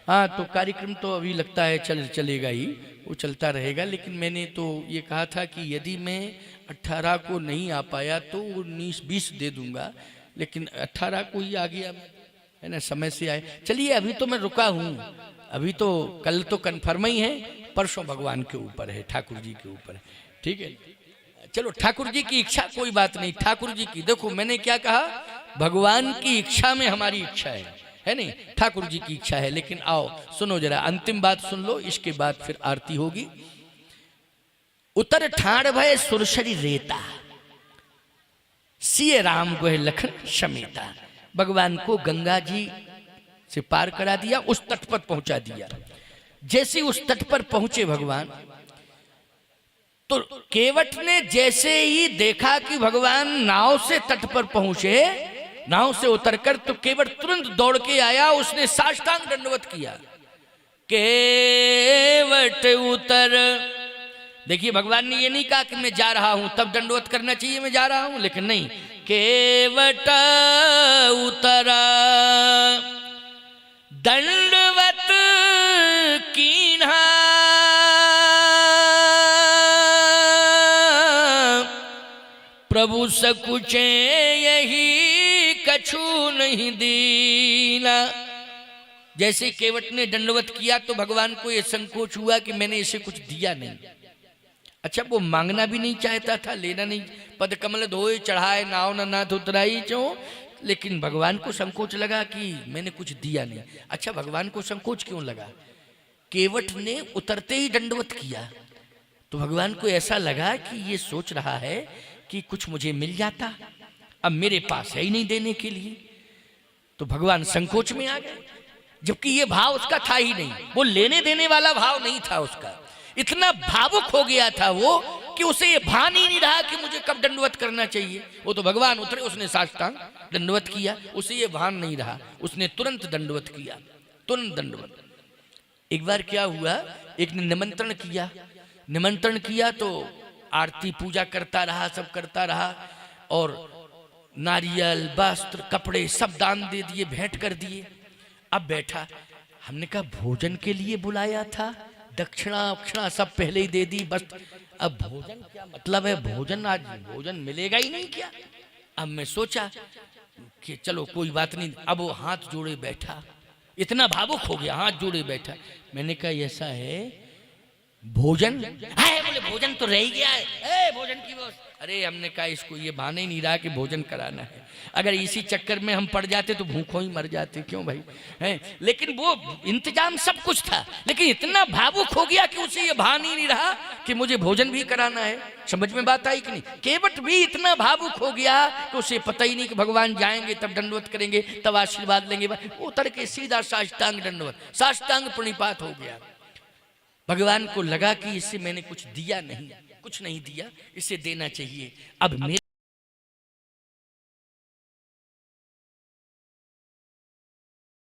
हाँ, तो कार्यक्रम तो अभी लगता है चलेगा ही, वो चलता रहेगा। लेकिन मैंने तो ये कहा था कि यदि मैं 18 को नहीं आ पाया तो 19-20 दे दूंगा, लेकिन 18 को ही आ गया है ना, समय से आए। चलिए अभी तो मैं रुका हूँ, अभी तो कल तो कन्फर्म ही है, परसों भगवान के ऊपर है, ठाकुर जी के ऊपर है, ठीक है। चलो ठाकुर जी की इच्छा कोई बात नहीं, ठाकुर जी की, देखो मैंने क्या कहा, भगवान की इच्छा में हमारी इच्छा है नहीं, ठाकुर जी की इच्छा है। लेकिन आओ सुनो जरा, अंतिम बात सुन लो, इसके बाद फिर आरती होगी। उतर ठाड़ भय सुरसरी रेता, सिए राम गोहे लखन समेता। भगवान को गंगा जी से पार करा दिया, उस तट पर पहुंचा दिया। जैसे उस तट पर पहुंचे भगवान, तो केवट ने जैसे ही देखा कि भगवान नाव से तट पर पहुंचे, नाव से उतरकर, तो केवट तुरंत दौड़ के आया, उसने साष्टांग दंडवत किया। केवट उतर, देखिए भगवान ने ये नहीं कहा कि मैं जा रहा हूं तब दंडवत करना चाहिए, मैं जा रहा हूं, लेकिन नहीं, केवट उतरा दंडवत कीन्हा, प्रभु सकुचे यही कछु नहीं दीना। जैसे केवट ने दंडवत किया तो भगवान को यह संकोच हुआ कि मैंने इसे कुछ दिया नहीं। अच्छा, वो मांगना भी नहीं चाहता था, लेना नहीं, पद कमल धोए चढ़ाए नाव न नाथ उतराई चो, लेकिन भगवान को संकोच लगा कि मैंने कुछ दिया नहीं। अच्छा, भगवान को संकोच क्यों लगा? केवट ने उतरते ही दंडवत किया तो भगवान को ऐसा लगा कि ये सोच रहा है कि कुछ मुझे मिल जाता, अब मेरे पास है ही नहीं देने के लिए, तो भगवान संकोच में आ गए। जबकि ये भाव उसका था ही नहीं, वो लेने देने वाला भाव नहीं था उसका। इतना भावुक हो गया था वो कि उसे ये भान ही नहीं रहा कि मुझे कब दंडवत करना चाहिए। वो तो भगवान उतरे, उसने साष्टांग दंडवत किया, उसे ये भान नहीं रहा, उसने तुरंत दंडवत किया, तुरंत दंडवत। एक बार क्या हुआ, एक ने निमंत्रण किया तो आरती पूजा करता रहा, सब करता रहा, और नारियल वस्त्र कपड़े सब दान दे दिए, भेंट कर दिए। अब बैठा, हमने कहा भोजन के लिए बुलाया था, दक्षिणा सब पहले ही दे दी, बस अब भोजन क्या मतलब है, भोजन आज भोजन मिलेगा ही नहीं क्या। अब मैं सोचा कि चलो कोई बात नहीं, अब वो हाथ जोड़े बैठा, इतना भावुक हो गया, हाथ जोड़े बैठा। मैंने कहा ऐसा है, भोजन है, बोले भोजन तो रह ही गया है, भोजन की वो, अरे हमने कहा इसको ये भाने ही नहीं रहा कि भोजन कराना है, अगर इसी चक्कर में हम पड़ जाते तो भूखों ही मर जाते, क्यों भाई हैं। लेकिन वो इंतजाम सब कुछ था, लेकिन इतना भावुक हो गया कि उसे ये भान ही नहीं रहा कि मुझे भोजन भी कराना है। समझ में बात आई कि नहीं? केवट भी इतना भावुक हो गया कि उसे पता ही नहीं कि भगवान जाएंगे तब दंडवत करेंगे, तब आशीर्वाद लेंगे, उतर के सीधा साष्टांग दंडवत, साष्टांग प्रणिपात हो गया। भगवान को लगा कि इससे मैंने कुछ दिया नहीं, कुछ नहीं दिया, इसे देना चाहिए। अब मेरे